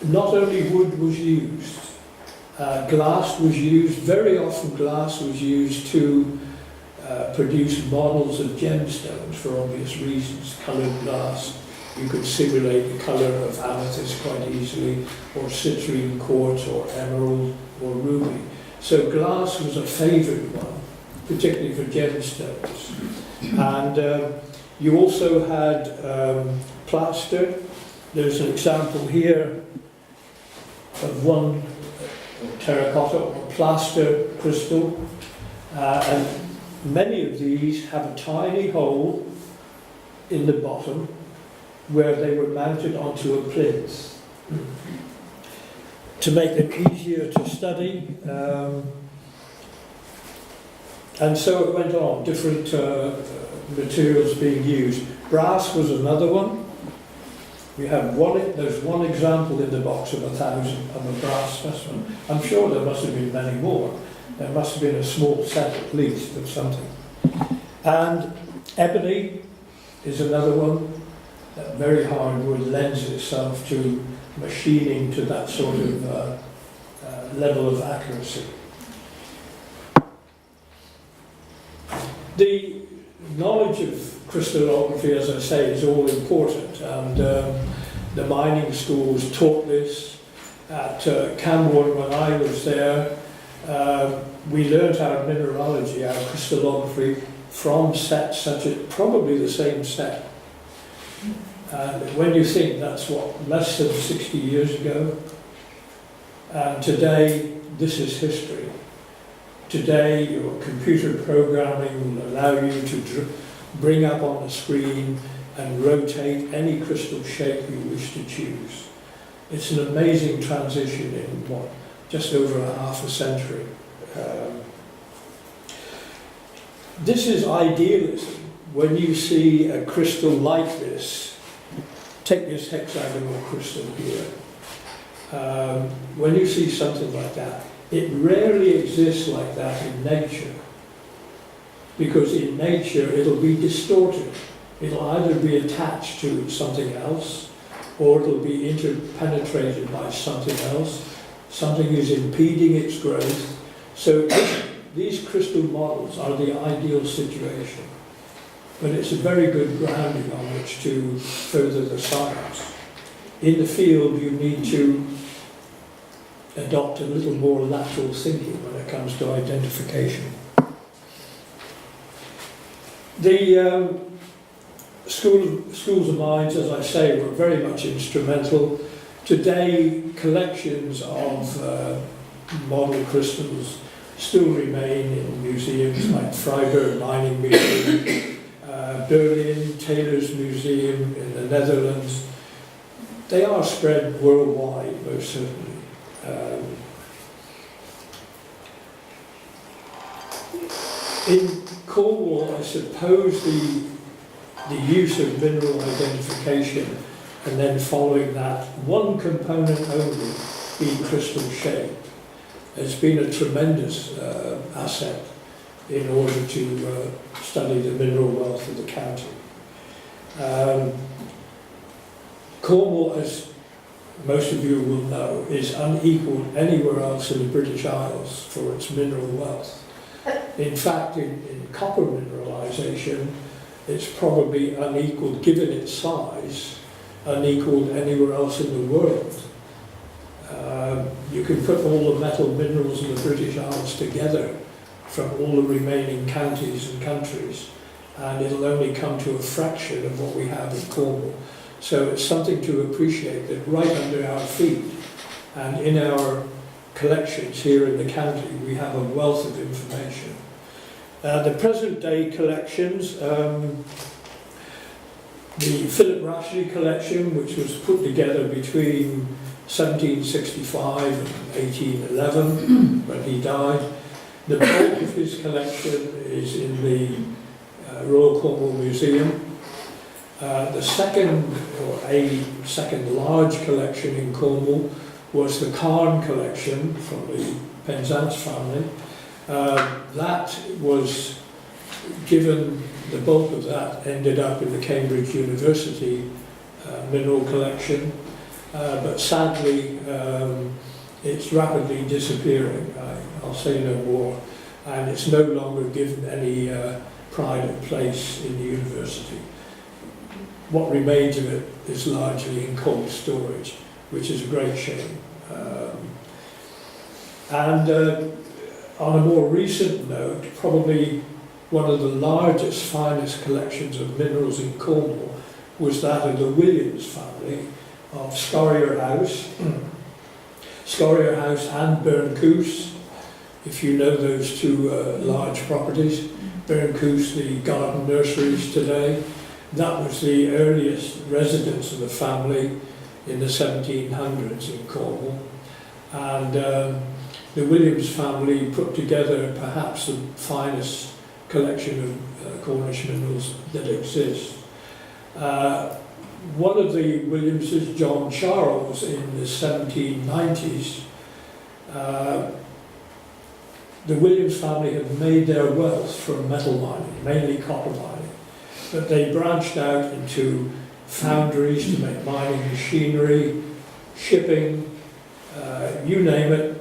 Not only wood was used, glass was used. Very often glass was used to produce models of gemstones for obvious reasons. Coloured glass, you could simulate the colour of amethyst quite easily, or citrine quartz, or emerald, or ruby. So glass was a favoured one, particularly for gemstones. And you also had plaster. There's an example here of one terracotta or plaster crystal, and many of these have a tiny hole in the bottom where they were mounted onto a plinth to make them easier to study. And so it went on, different materials being used. Brass was another one. We have there's one example in the box of 1,000 of a brass specimen. I'm sure there must have been many more. There must have been a small set at least of something. And ebony is another one. That very hard wood lends itself to machining to that sort of level of accuracy. The knowledge of crystallography, as I say, is all important, and the mining schools taught this. At Camborne, when I was there, we learnt our mineralogy, our crystallography, from sets such as probably the same set. And when you think that's what, less than 60 years ago, and today this is history. Today your computer programming will allow you to bring up on the screen and rotate any crystal shape you wish to choose. It's an amazing transition in just over a half a century. This is idealism. When you see a crystal like this, take this hexagonal crystal here. When you see something like that, it rarely exists like that in nature. Because in nature it'll be distorted. It'll either be attached to something else, or it'll be interpenetrated by something else. Something is impeding its growth. So these crystal models are the ideal situation. but it's a very good grounding on which to further the science. In the field, you need to adopt a little more lateral thinking when it comes to identification. The schools of mines, as I say, were very much instrumental. Today, collections of model crystals still remain in museums like Freiburg Mining Museum, Berlin, Taylor's Museum in the Netherlands. They are spread worldwide, most certainly. In Cornwall, I suppose the use of mineral identification and then following that, one component only being crystal shape, has been a tremendous asset in order to study the mineral wealth of the county. Cornwall, as most of you will know, is unequalled anywhere else in the British Isles for its mineral wealth. In fact, in copper mineralisation, it's probably unequalled, given its size, unequalled anywhere else in the world. You can put all the metal minerals in the British Isles together from all the remaining counties and countries, and it'll only come to a fraction of what we have in Cornwall. So it's something to appreciate that right under our feet and in our collections here in the county, we have a wealth of information. The present day collections, the Philip Rashleigh collection, which was put together between 1765 and 1811 when he died. The bulk of his collection is in the Royal Cornwall Museum. The second, or a second large collection in Cornwall was the Carn collection from the Penzance family. That was given, the bulk of that ended up in the Cambridge University mineral collection, but sadly it's rapidly disappearing. I'll say no more, and it's no longer given any pride of place in the university. What remains of it is largely in cold storage, which is a great shame. On a more recent note, probably one of the largest, finest collections of minerals in Cornwall was that of the Williams family of Scorrier House, Scorrier House and Burncoose, if you know those two large properties. Burncoose, the garden nurseries today, that was the earliest residence of the family in the 1700s in Cornwall. And the Williams family put together perhaps the finest collection of Cornish minerals that exists. One of the Williamses, John Charles, in the 1790s, the Williams family had made their wealth from metal mining, mainly copper mining, but they branched out into foundries to make mining machinery, shipping, you name it.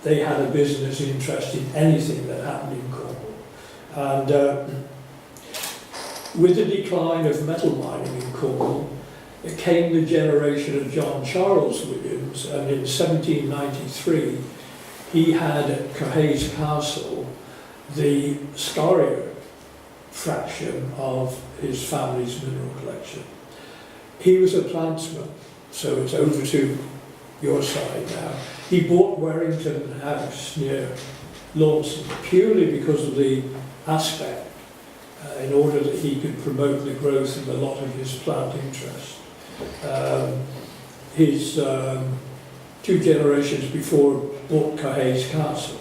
They had a business interest in anything that happened in Cornwall. And with the decline of metal mining in Cornwall, it came the generation of John Charles Williams, and in 1793 he had at Courtenay Castle the Scorrier fraction of his family's mineral collection. He was a plantsman, so it's over to your side now. He bought Warrington House near Lawson purely because of the aspect, in order that he could promote the growth of a lot of his plant interest. His two generations before bought Courtenay Castle.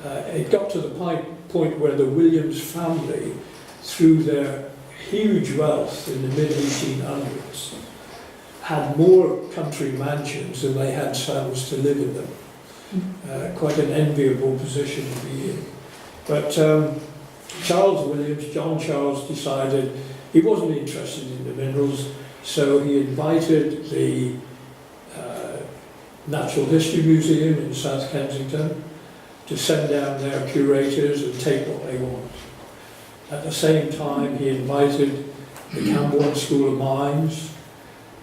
It got to the point where the Williams family, through their huge wealth in the mid-1800s, had more country mansions than they had sons to live in them. Quite an enviable position to be in. But Charles Williams, John Charles, decided he wasn't interested in the minerals, so he invited the Natural History Museum in South Kensington to send down their curators and take what they want. At the same time, he invited the Camborne School of Mines,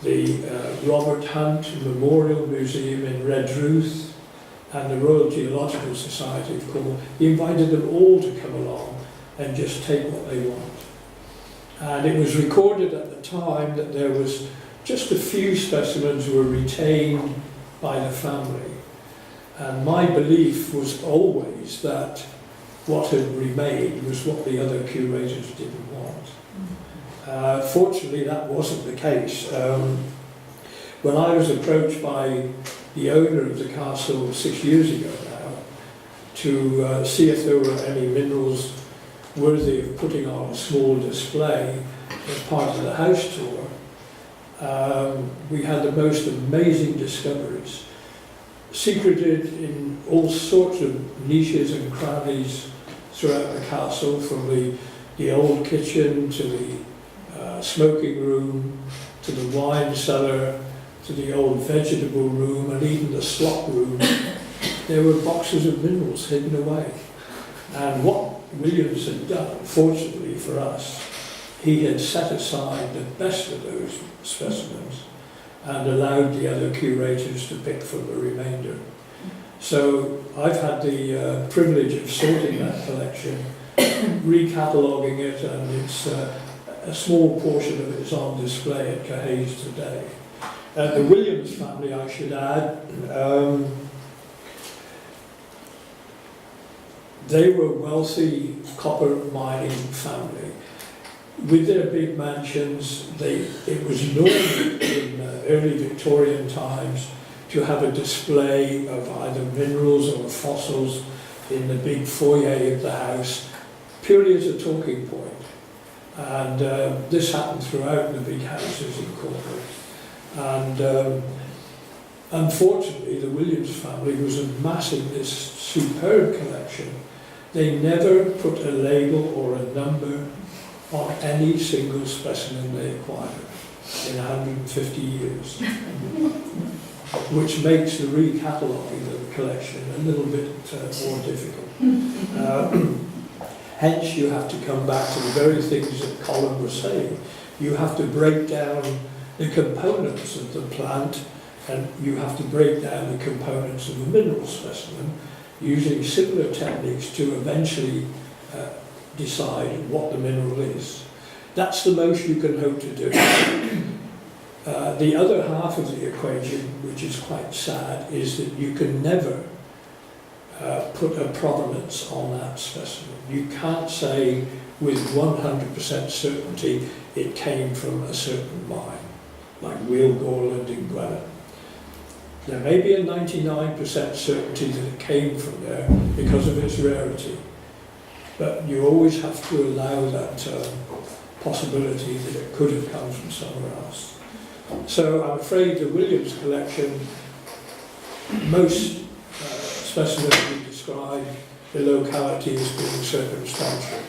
the Robert Hunt Memorial Museum in Redruth, and the Royal Geological Society of Cornwall. He invited them all to come along and just take what they want. And it was recorded at the time that there was just a few specimens were retained by the family. And my belief was always that what had remained was what the other curators didn't want. Fortunately, that wasn't the case. When I was approached by the owner of the castle 6 years ago now to see if there were any minerals worthy of putting on a small display as part of the house tour, we had the most amazing discoveries, secreted in all sorts of niches and crannies throughout the castle, from the old kitchen to the smoking room, to the wine cellar, to the old vegetable room, and even the slop room. There were boxes of minerals hidden away. And what Williams had done, fortunately for us, he had set aside the best of those specimens and allowed the other curators to pick from the remainder. So I've had the privilege of sorting that collection, recataloguing it, and it's a small portion of it is on display at Cahays today. The Williams family, I should add, they were a wealthy copper mining family. With their big mansions, it was normal in early Victorian times to have a display of either minerals or fossils in the big foyer of the house, purely as a talking point. And this happened throughout the big houses in Cornwall. And unfortunately, the Williams family was amassing this superb collection. They never put a label or a number on any single specimen they acquired in 150 years, which makes the recataloguing of the collection a little bit more difficult. Hence, you have to come back to the very things that Colin was saying. You have to break down the components of the plant, and you have to break down the components of a mineral specimen using similar techniques to eventually decide what the mineral is. That's the most you can hope to do. The other half of the equation, which is quite sad, is that you can never put a provenance on that specimen. You can't say with 100% certainty it came from a certain mine, like Wheel Gorland in Gwenham. There may be a 99% certainty that it came from there because of its rarity, but you always have to allow that possibility that it could have come from somewhere else. So I'm afraid the Williams collection, most specimens we describe the locality as being circumstantial.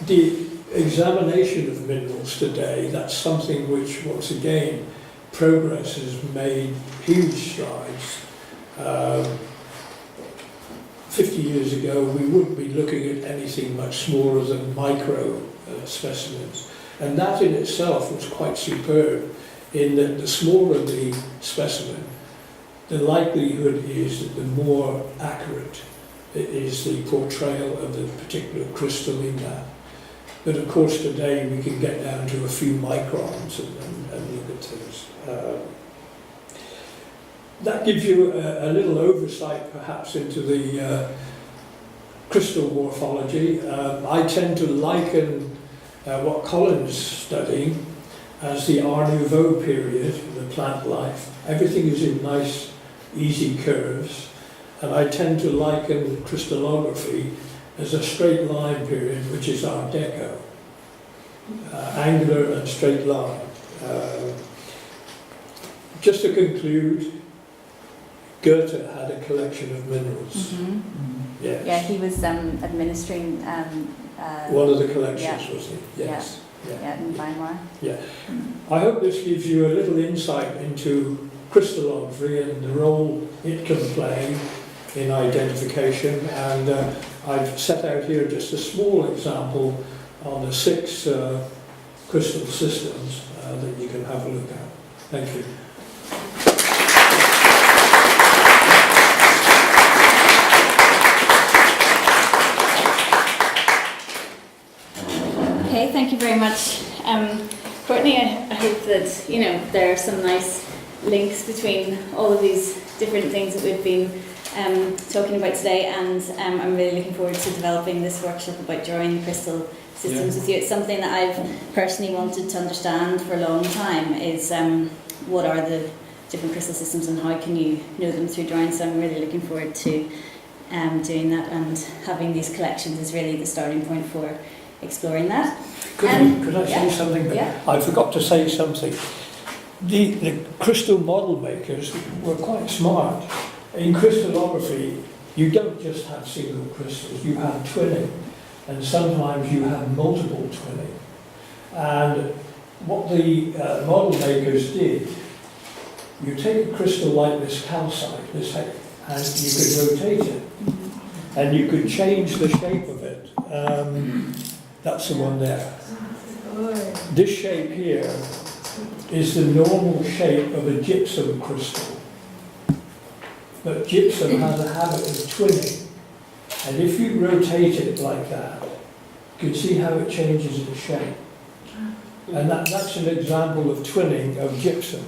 The examination of minerals today, that's something which, once again, progress has made huge strides. 50 years ago, we wouldn't be looking at anything much smaller than micro specimens. And that in itself was quite superb, in that the smaller the specimen, the likelihood is that the more accurate it is the portrayal of the particular crystal in that. But of course today we can get down to a few microns and look at things. That gives you a little oversight perhaps into the crystal morphology. I tend to liken what Colin's studying as the Art Nouveau period, the plant life. Everything is in nice, easy curves, and I tend to liken crystallography as a straight line period, which is Art Deco, angular and straight line. Just to conclude, Goethe had a collection of minerals. Mm-hmm. Yes. Yeah, he was administering. One of the collections, yeah. was he? Yes. Yeah, in Weimar. Yeah. I hope this gives you a little insight into crystallography and the role it can play in identification, and I've set out here just a small example on the 6 crystal systems that you can have a look at. Thank you. Okay, thank you very much, Courtney. I hope that there are some nice links between all of these different things that we've been talking about today, and I'm really looking forward to developing this workshop about drawing crystal systems with you. It's something that I've personally wanted to understand for a long time, is what are the different crystal systems and how can you know them through drawing. So I'm really looking forward to doing that, and having these collections is really the starting point for exploring that. Could I say something? Yeah. I forgot to say something. The crystal model makers were quite smart. In crystallography, you don't just have single crystals, you have twinning, and sometimes you have multiple twinning. And what the model makers did, you take a crystal like this calcite, this head, and you could rotate it, and you could change the shape of it. That's the one there. This shape here is the normal shape of a gypsum crystal. But gypsum has a habit of twinning. And if you rotate it like that, you can see how it changes its shape. And that's an example of twinning of gypsum.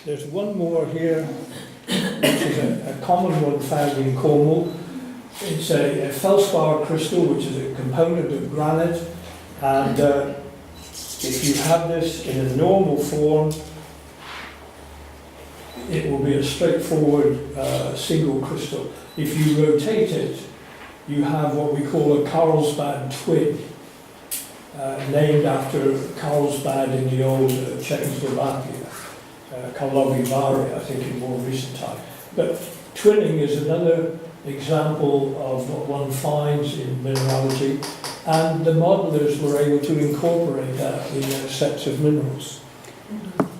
There's one more here, which is a common one found in Cornwall. It's a feldspar crystal, which is a component of granite. And if you have this in a normal form, it will be a straightforward single crystal. If you rotate it, you have what we call a Carlsbad twin, named after Carlsbad in the old Czechoslovakia, Karlovy Vary, I think, in more recent time. But twinning is another example of what one finds in mineralogy, and the modelers were able to incorporate that in their sets of minerals.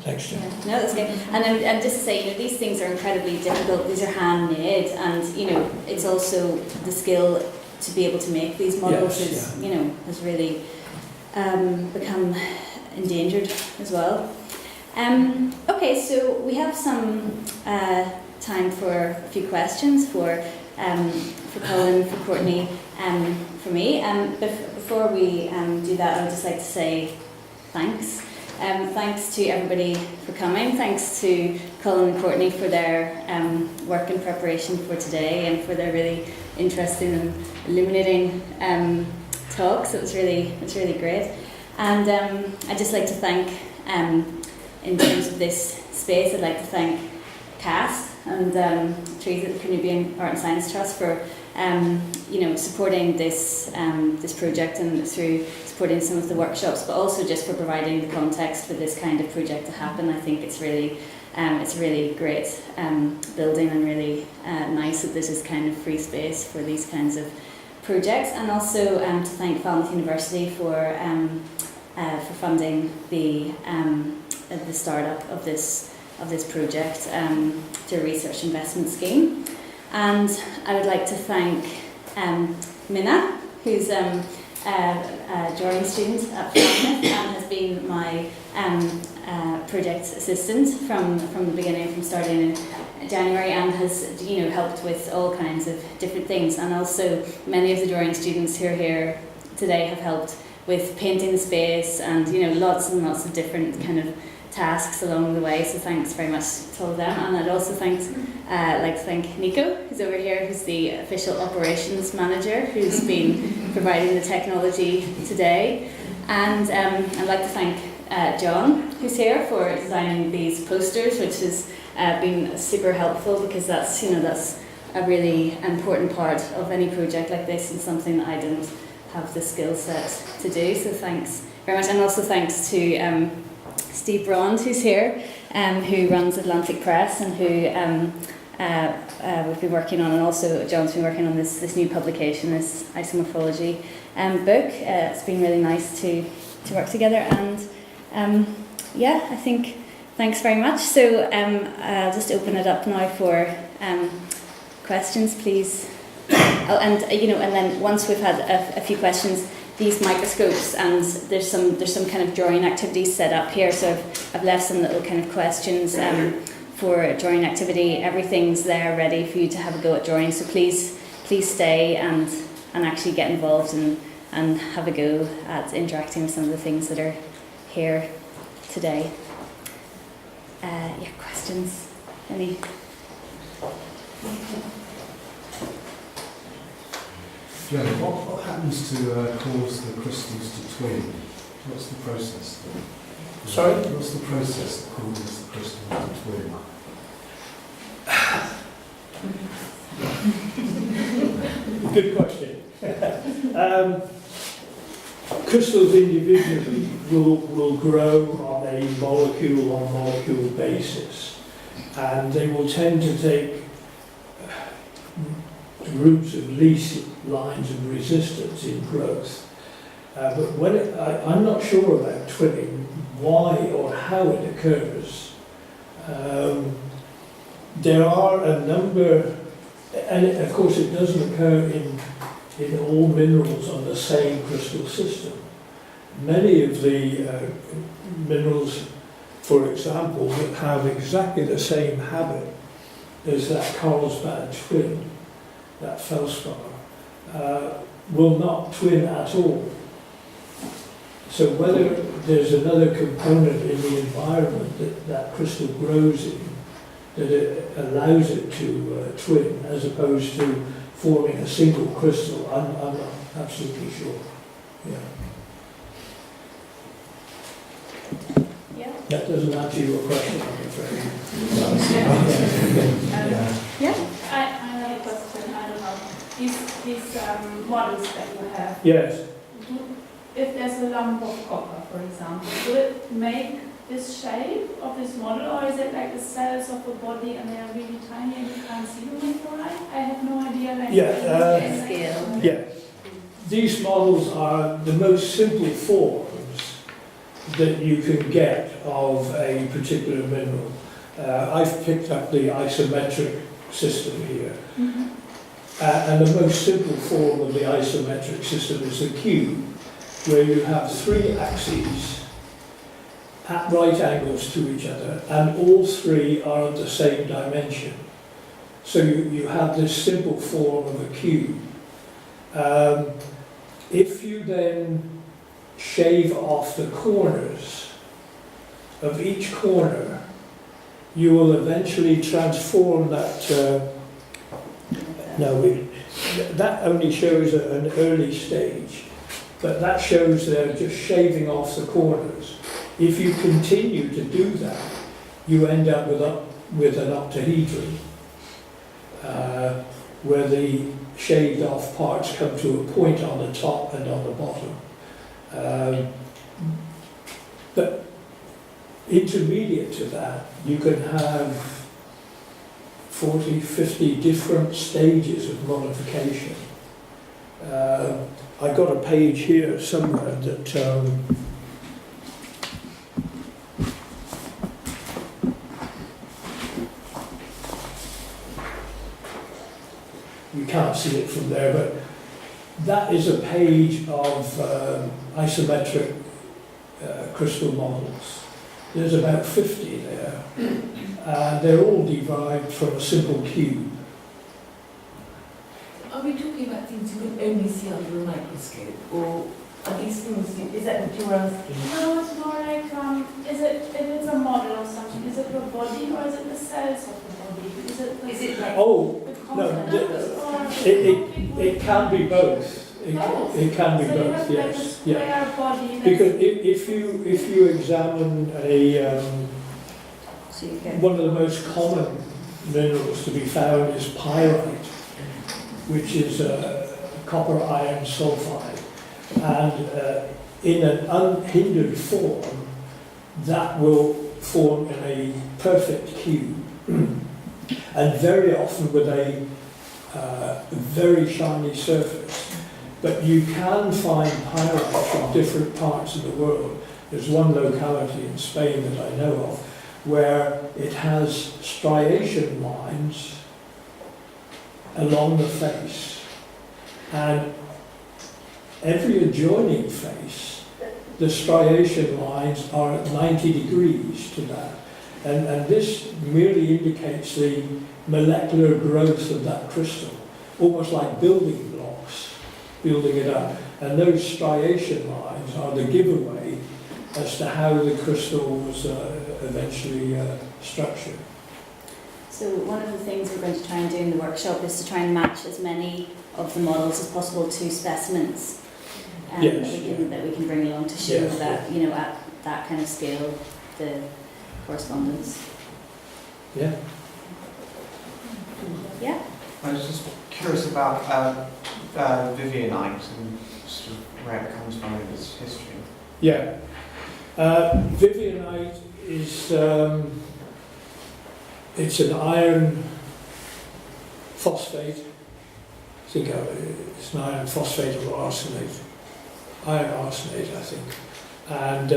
Thanks, Jim. No, that's good. And just to say, these things are incredibly difficult. These are handmade, and it's also the skill to be able to make these models has really become endangered as well. Okay, so we have some time for a few questions for Colin, for Courtney, for me. Before we do that, I would just like to say thanks. Thanks to everybody for coming. Thanks to Colin and Courtney for their work in preparation for today, and for their really interesting and illuminating talks. It was really great. And I'd just like to thank, in terms of this space, I'd like to thank CAST and Teresa at the Caribbean Art and Science Trust for supporting this project, and through supporting some of the workshops, but also just for providing the context for this kind of project to happen. I think it's really great building, and really nice that this is kind of free space for these kinds of projects. And also to thank Falmouth University for funding the startup of this project through a research investment scheme. And I would like to thank Minna, who's a drawing student at Falmouth and has been my project assistant from the beginning, from starting in January, and has helped with all kinds of different things. And also many of the drawing students who are here today have helped with painting the space, and lots and lots of different kind of tasks along the way. So thanks very much to all of them. And I'd also like to thank Nico, who's over here, who's the official operations manager, who's been providing the technology today. And I'd like to thank John, who's here, for designing these posters, which has been super helpful, because that's a really important part of any project like this, and something that I didn't have the skill set to do. So thanks very much. And also thanks to Steve Brond, who's here, who runs Atlantic Press, and who we've been working on, and also John's been working on this new publication, this Isomorphology book. It's been really nice to work together, and I think thanks very much. So I'll just open it up now for questions, please. Oh, and and then once we've had a few questions, these microscopes, and there's some kind of drawing activities set up here. So I've left some little kind of questions for drawing activity. Everything's there ready for you to have a go at drawing. So please stay and actually get involved and have a go at interacting with some of the things that are here today. Questions? Any? Gemma, what happens to cause the crystals to twin? What's the process? Sorry? What's the process that causes the crystals to twin? Good question. Crystals individually will grow on a molecule-on-molecule basis, and they will tend to take routes of least lines of resistance in growth. But I'm not sure about twinning, why or how it occurs. There are a number, and of course it doesn't occur in all minerals on the same crystal system. Many of the minerals, for example, that have exactly the same habit as that Carlsbad twin, that feldspar, will not twin at all. So whether there's another component in the environment that crystal grows in that it allows it to twin as opposed to forming a single crystal, I'm not absolutely sure. Yeah. That doesn't answer your question, I'm afraid. I have a question. I don't know. These models that you have. Yes. If there's a lump of copper, for example, will it make this shape of this model, or is it like the cells of a body and they are really tiny and you can't see them with your eye? I have no idea. Scale. Yeah. These models are the most simple forms that you can get of a particular mineral. I've picked up the isometric system here. Mm-hmm. And the most simple form of the isometric system is the cube, where you have three axes at right angles to each other, and all three are of the same dimension. So you have this simple form of a cube. If you then shave off the corners of each corner, you will eventually transform that. That only shows an early stage, but that shows they're just shaving off the corners. If you continue to do that, you end up with an octahedron, where the shaved off parts come to a point on the top and on the bottom. But intermediate to that, you can have 40, 50 different stages of modification. I've got a page here somewhere that you can't see it from there, but that is a page of isometric crystal models. There's about 50 there, and they're all derived from a simple cube. Are we talking about things you can only see under a microscope, or are these things, is that what you're asking? No, it's more like, if it's a model or something, is it the body or is it the cells of the body? Is it like Oh, the no, components, or it can be both. It can be so both, you have yes. like a square body. Because if you examine one of the most common minerals to be found is pyrite, which is copper iron sulfide, and in an unhindered form, that will form in a perfect cube, and very often with a very shiny surface. But you can find pyrite from different parts of the world. There's one locality in Spain that I know of where it has striation lines along the face, and every adjoining face, the striation lines are at 90 degrees to that. And this merely indicates the molecular growth of that crystal, almost like building blocks, building it up. And those striation lines are the giveaway as to how the crystal was eventually structured. So one of the things we're going to try and do in the workshop is to try and match as many of the models as possible to specimens Yes, that we can bring along to show Yes, that, you know, at that kind of scale, the correspondence. Yeah. Yeah. I was just curious about Vivianite and sort of where it comes from in its history. Yeah. Vivianite is it's an iron phosphate. I think it's an iron phosphate or arsenate. Iron arsenate, I think. And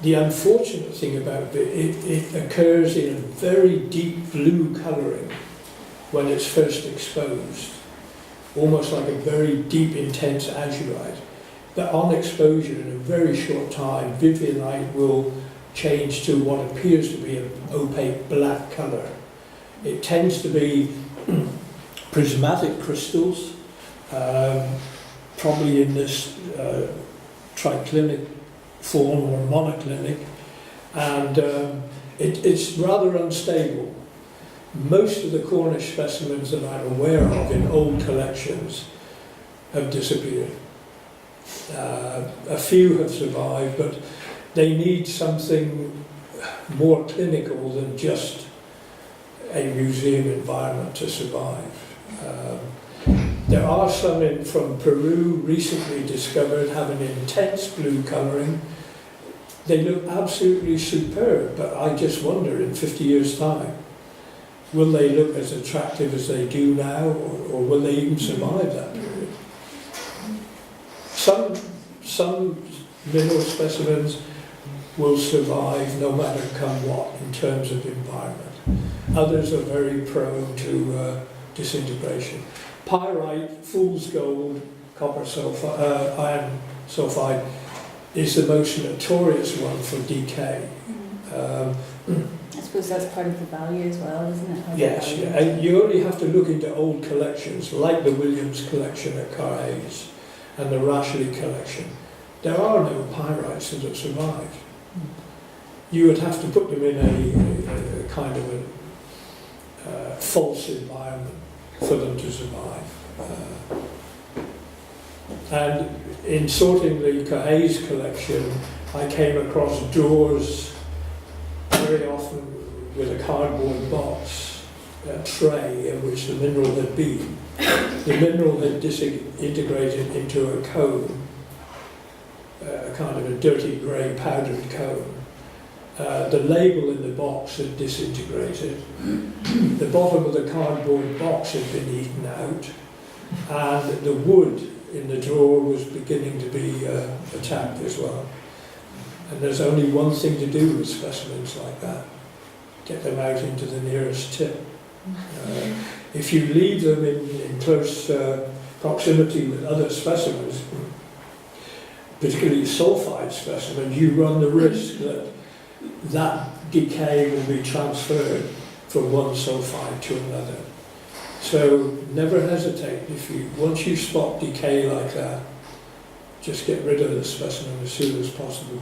the unfortunate thing about it occurs in a very deep blue colouring when it's first exposed, almost like a very deep, intense azurite. But on exposure, in a very short time, Vivianite will change to what appears to be an opaque black colour. It tends to be prismatic crystals, probably in this triclinic form or monoclinic, and it's rather unstable. Most of the Cornish specimens that I'm aware of in old collections have disappeared. A few have survived, but they need something more clinical than just a museum environment to survive. There are some from Peru recently discovered having intense blue colouring. They look absolutely superb, but I just wonder in 50 years' time, will they look as attractive as they do now, or will they even survive that period? Some mineral specimens will survive no matter come what in terms of environment. Others are very prone to disintegration. Pyrite, fool's gold, copper sulfide, iron sulfide is the most notorious one for decay. I suppose that's part of the value as well, isn't it? How Yes, the value- yeah. And you only have to look into old collections like the Williams collection at Carhays and the Rashley collection. There are no pyrites that have survived. You would have to put them in a kind of a false environment for them to survive. And in sorting the Carhays collection, I came across drawers very often with a cardboard box, a tray in which the mineral had been. The mineral had disintegrated into a cone, a kind of a dirty grey powdered cone. The label in the box had disintegrated. The bottom of the cardboard box had been eaten out, and the wood in the drawer was beginning to be attacked as well. And there's only one thing to do with specimens like that: get them out into the nearest tip. If you leave them in close proximity with other specimens, particularly sulfide specimens, you run the risk that decay will be transferred from one sulfide to another. So never hesitate. Once you spot decay like that, just get rid of the specimen as soon as possible.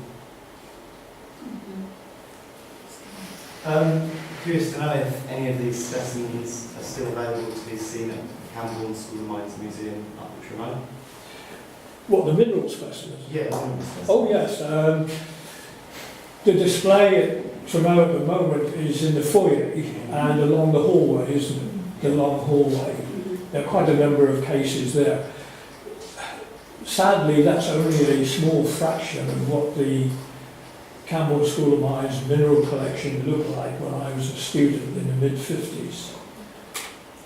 Curious to know if any of these specimens are still available to be seen at Cornwall School of Mines Museum up at Tremont. What, the mineral specimens? Yeah, the mineral specimens. Oh yes. The display at Tremont at the moment is in the foyer and along the hallway, isn't it? The long hallway. There are quite a number of cases there. Sadly, that's only a small fraction of what the Cornwall School of Mines mineral collection looked like when I was a student in the mid-50s.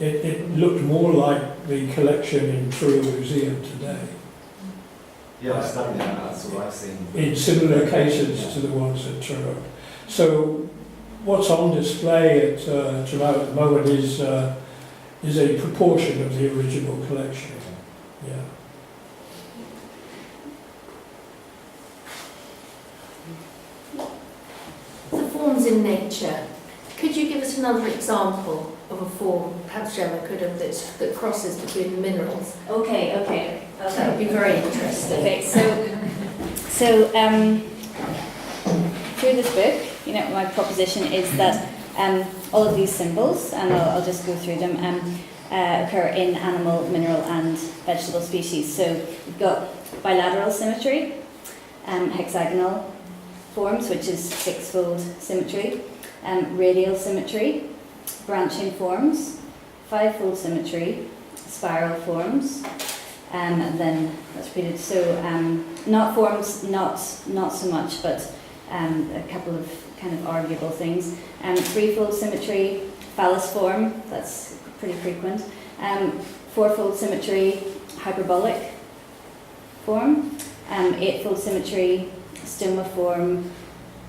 It looked more like the collection in Truro Museum today. Yeah, I studied that, that's what I've seen. In similar cases to the ones at Truro. So what's on display at Gemma at the moment is a proportion of the original collection. Yeah. The forms in nature. Could you give us another example of a form, perhaps Gemma could have, that crosses between the minerals? Okay. That would be very interesting. Okay, so through this book, my proposition is that all of these symbols, and I'll just go through them, occur in animal, mineral and vegetable species. So we've got bilateral symmetry, hexagonal forms, which is six-fold symmetry, radial symmetry, branching forms, five-fold symmetry, spiral forms, and then that's repeated. So knot forms, not so much, but a couple of kind of arguable things. Threefold symmetry, phallus form, that's pretty frequent. Fourfold symmetry, hyperbolic form. Eightfold symmetry, stoma form.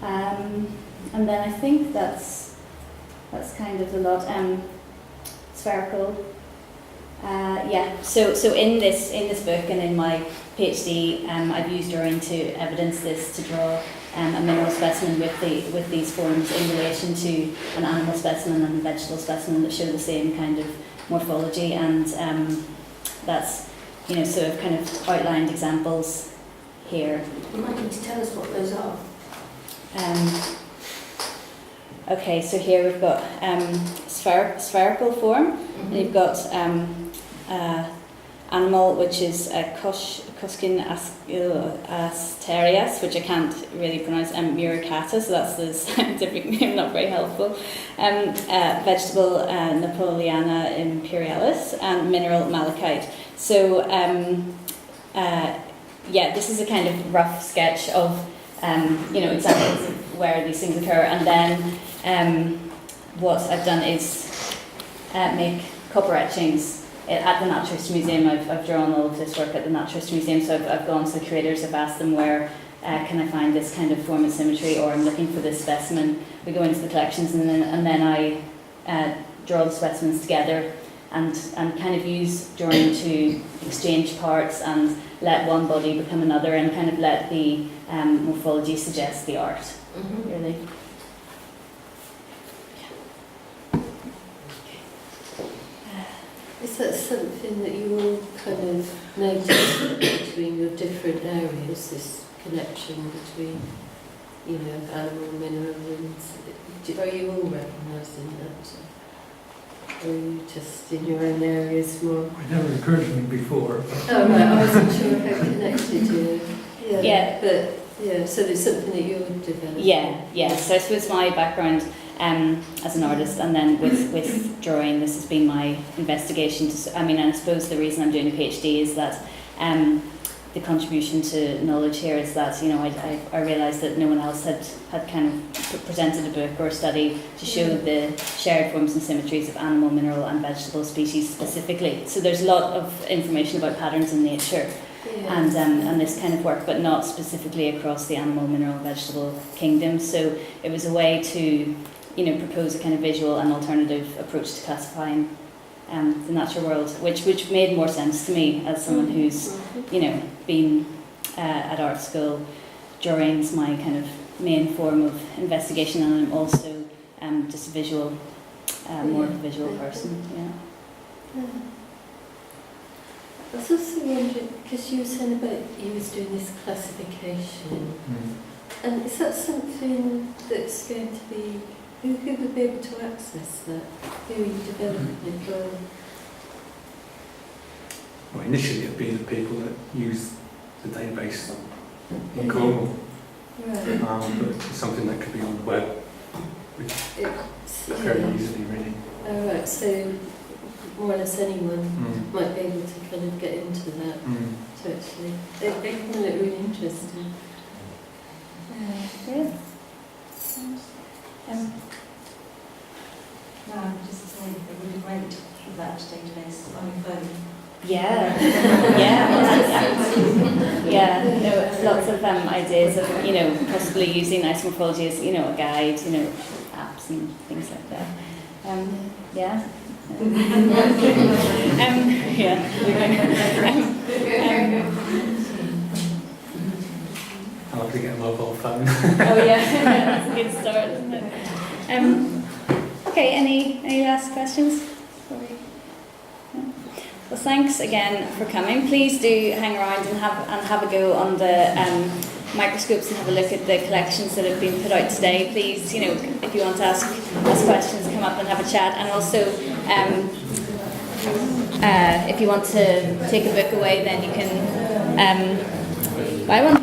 And then I think that's kind of a lot. Spherical. So in this book and in my PhD, I've used drawing to evidence this, to draw a mineral specimen with these forms in relation to an animal specimen and a vegetable specimen that show the same kind of morphology, and that's so I've kind of outlined examples here. You might need to tell us what those are. Okay, so here we've got spherical form, and you've got animal, which is Cuskin asterias, which I can't really pronounce, muricata, so that's the scientific name, not very helpful. Vegetable, Napoleana imperialis, and mineral malachite. So, this is a kind of rough sketch of, examples of where these things occur, and then what I've done is make copper etchings at the Naturist Museum. I've drawn all of this work at the Naturist Museum, so I've gone to the curators, I've asked them where can I find this kind of form and symmetry, or I'm looking for this specimen. We go into the collections, and then I draw the specimens together and kind of use drawing to exchange parts and let one body become another, and kind of let the morphology suggest the art, really. Is that something that you all kind of notice between your different areas, this connection between, animal, mineral, and are you all recognising that? Or are you just in your own areas more? It never occurred to me before. Oh right, I wasn't sure how connected you. Yeah. But so there's something that you're developing. Yeah. So I suppose my background as an artist, and then with drawing, this has been my investigation. And I suppose the reason I'm doing a PhD is that the contribution to knowledge here is that I realised that no one else had kind of presented a book or a study to show the shared forms and symmetries of animal, mineral and vegetable species specifically. So there's a lot of information about patterns in nature and this kind of work, but not specifically across the animal, mineral, vegetable kingdom. So it was a way to propose a kind of visual and alternative approach to classifying the natural world, which made more sense to me as someone who's been at art school. Drawing's my kind of main form of investigation, and I'm also just a visual, more of a visual person. Yeah. I was also wondering, because you were saying about you was doing this classification, and is that something that's going to be, who would be able to access that? Who are you developing it for? Well, initially it'd be the people that use the database in Cornwall, Right. but it's something that could be on the web, which very easily, really. Oh, right, so more or less anyone might be able to kind of get into that. So actually, they can look really interesting. Good. No, I'm just saying it would be great to have that database on your phone. Yeah. No, lots of ideas of possibly using ice morphology as a guide, apps and things like that. Yeah. Yeah. I'll have to get a mobile phone. Oh yeah, that's a good start, isn't it? Okay, any last questions? Well, thanks again for coming. Please do hang around and have a go on the microscopes and have a look at the collections that have been put out today. Please, if you want to ask questions, come up and have a chat. And also, if you want to take a book away, then you can buy one.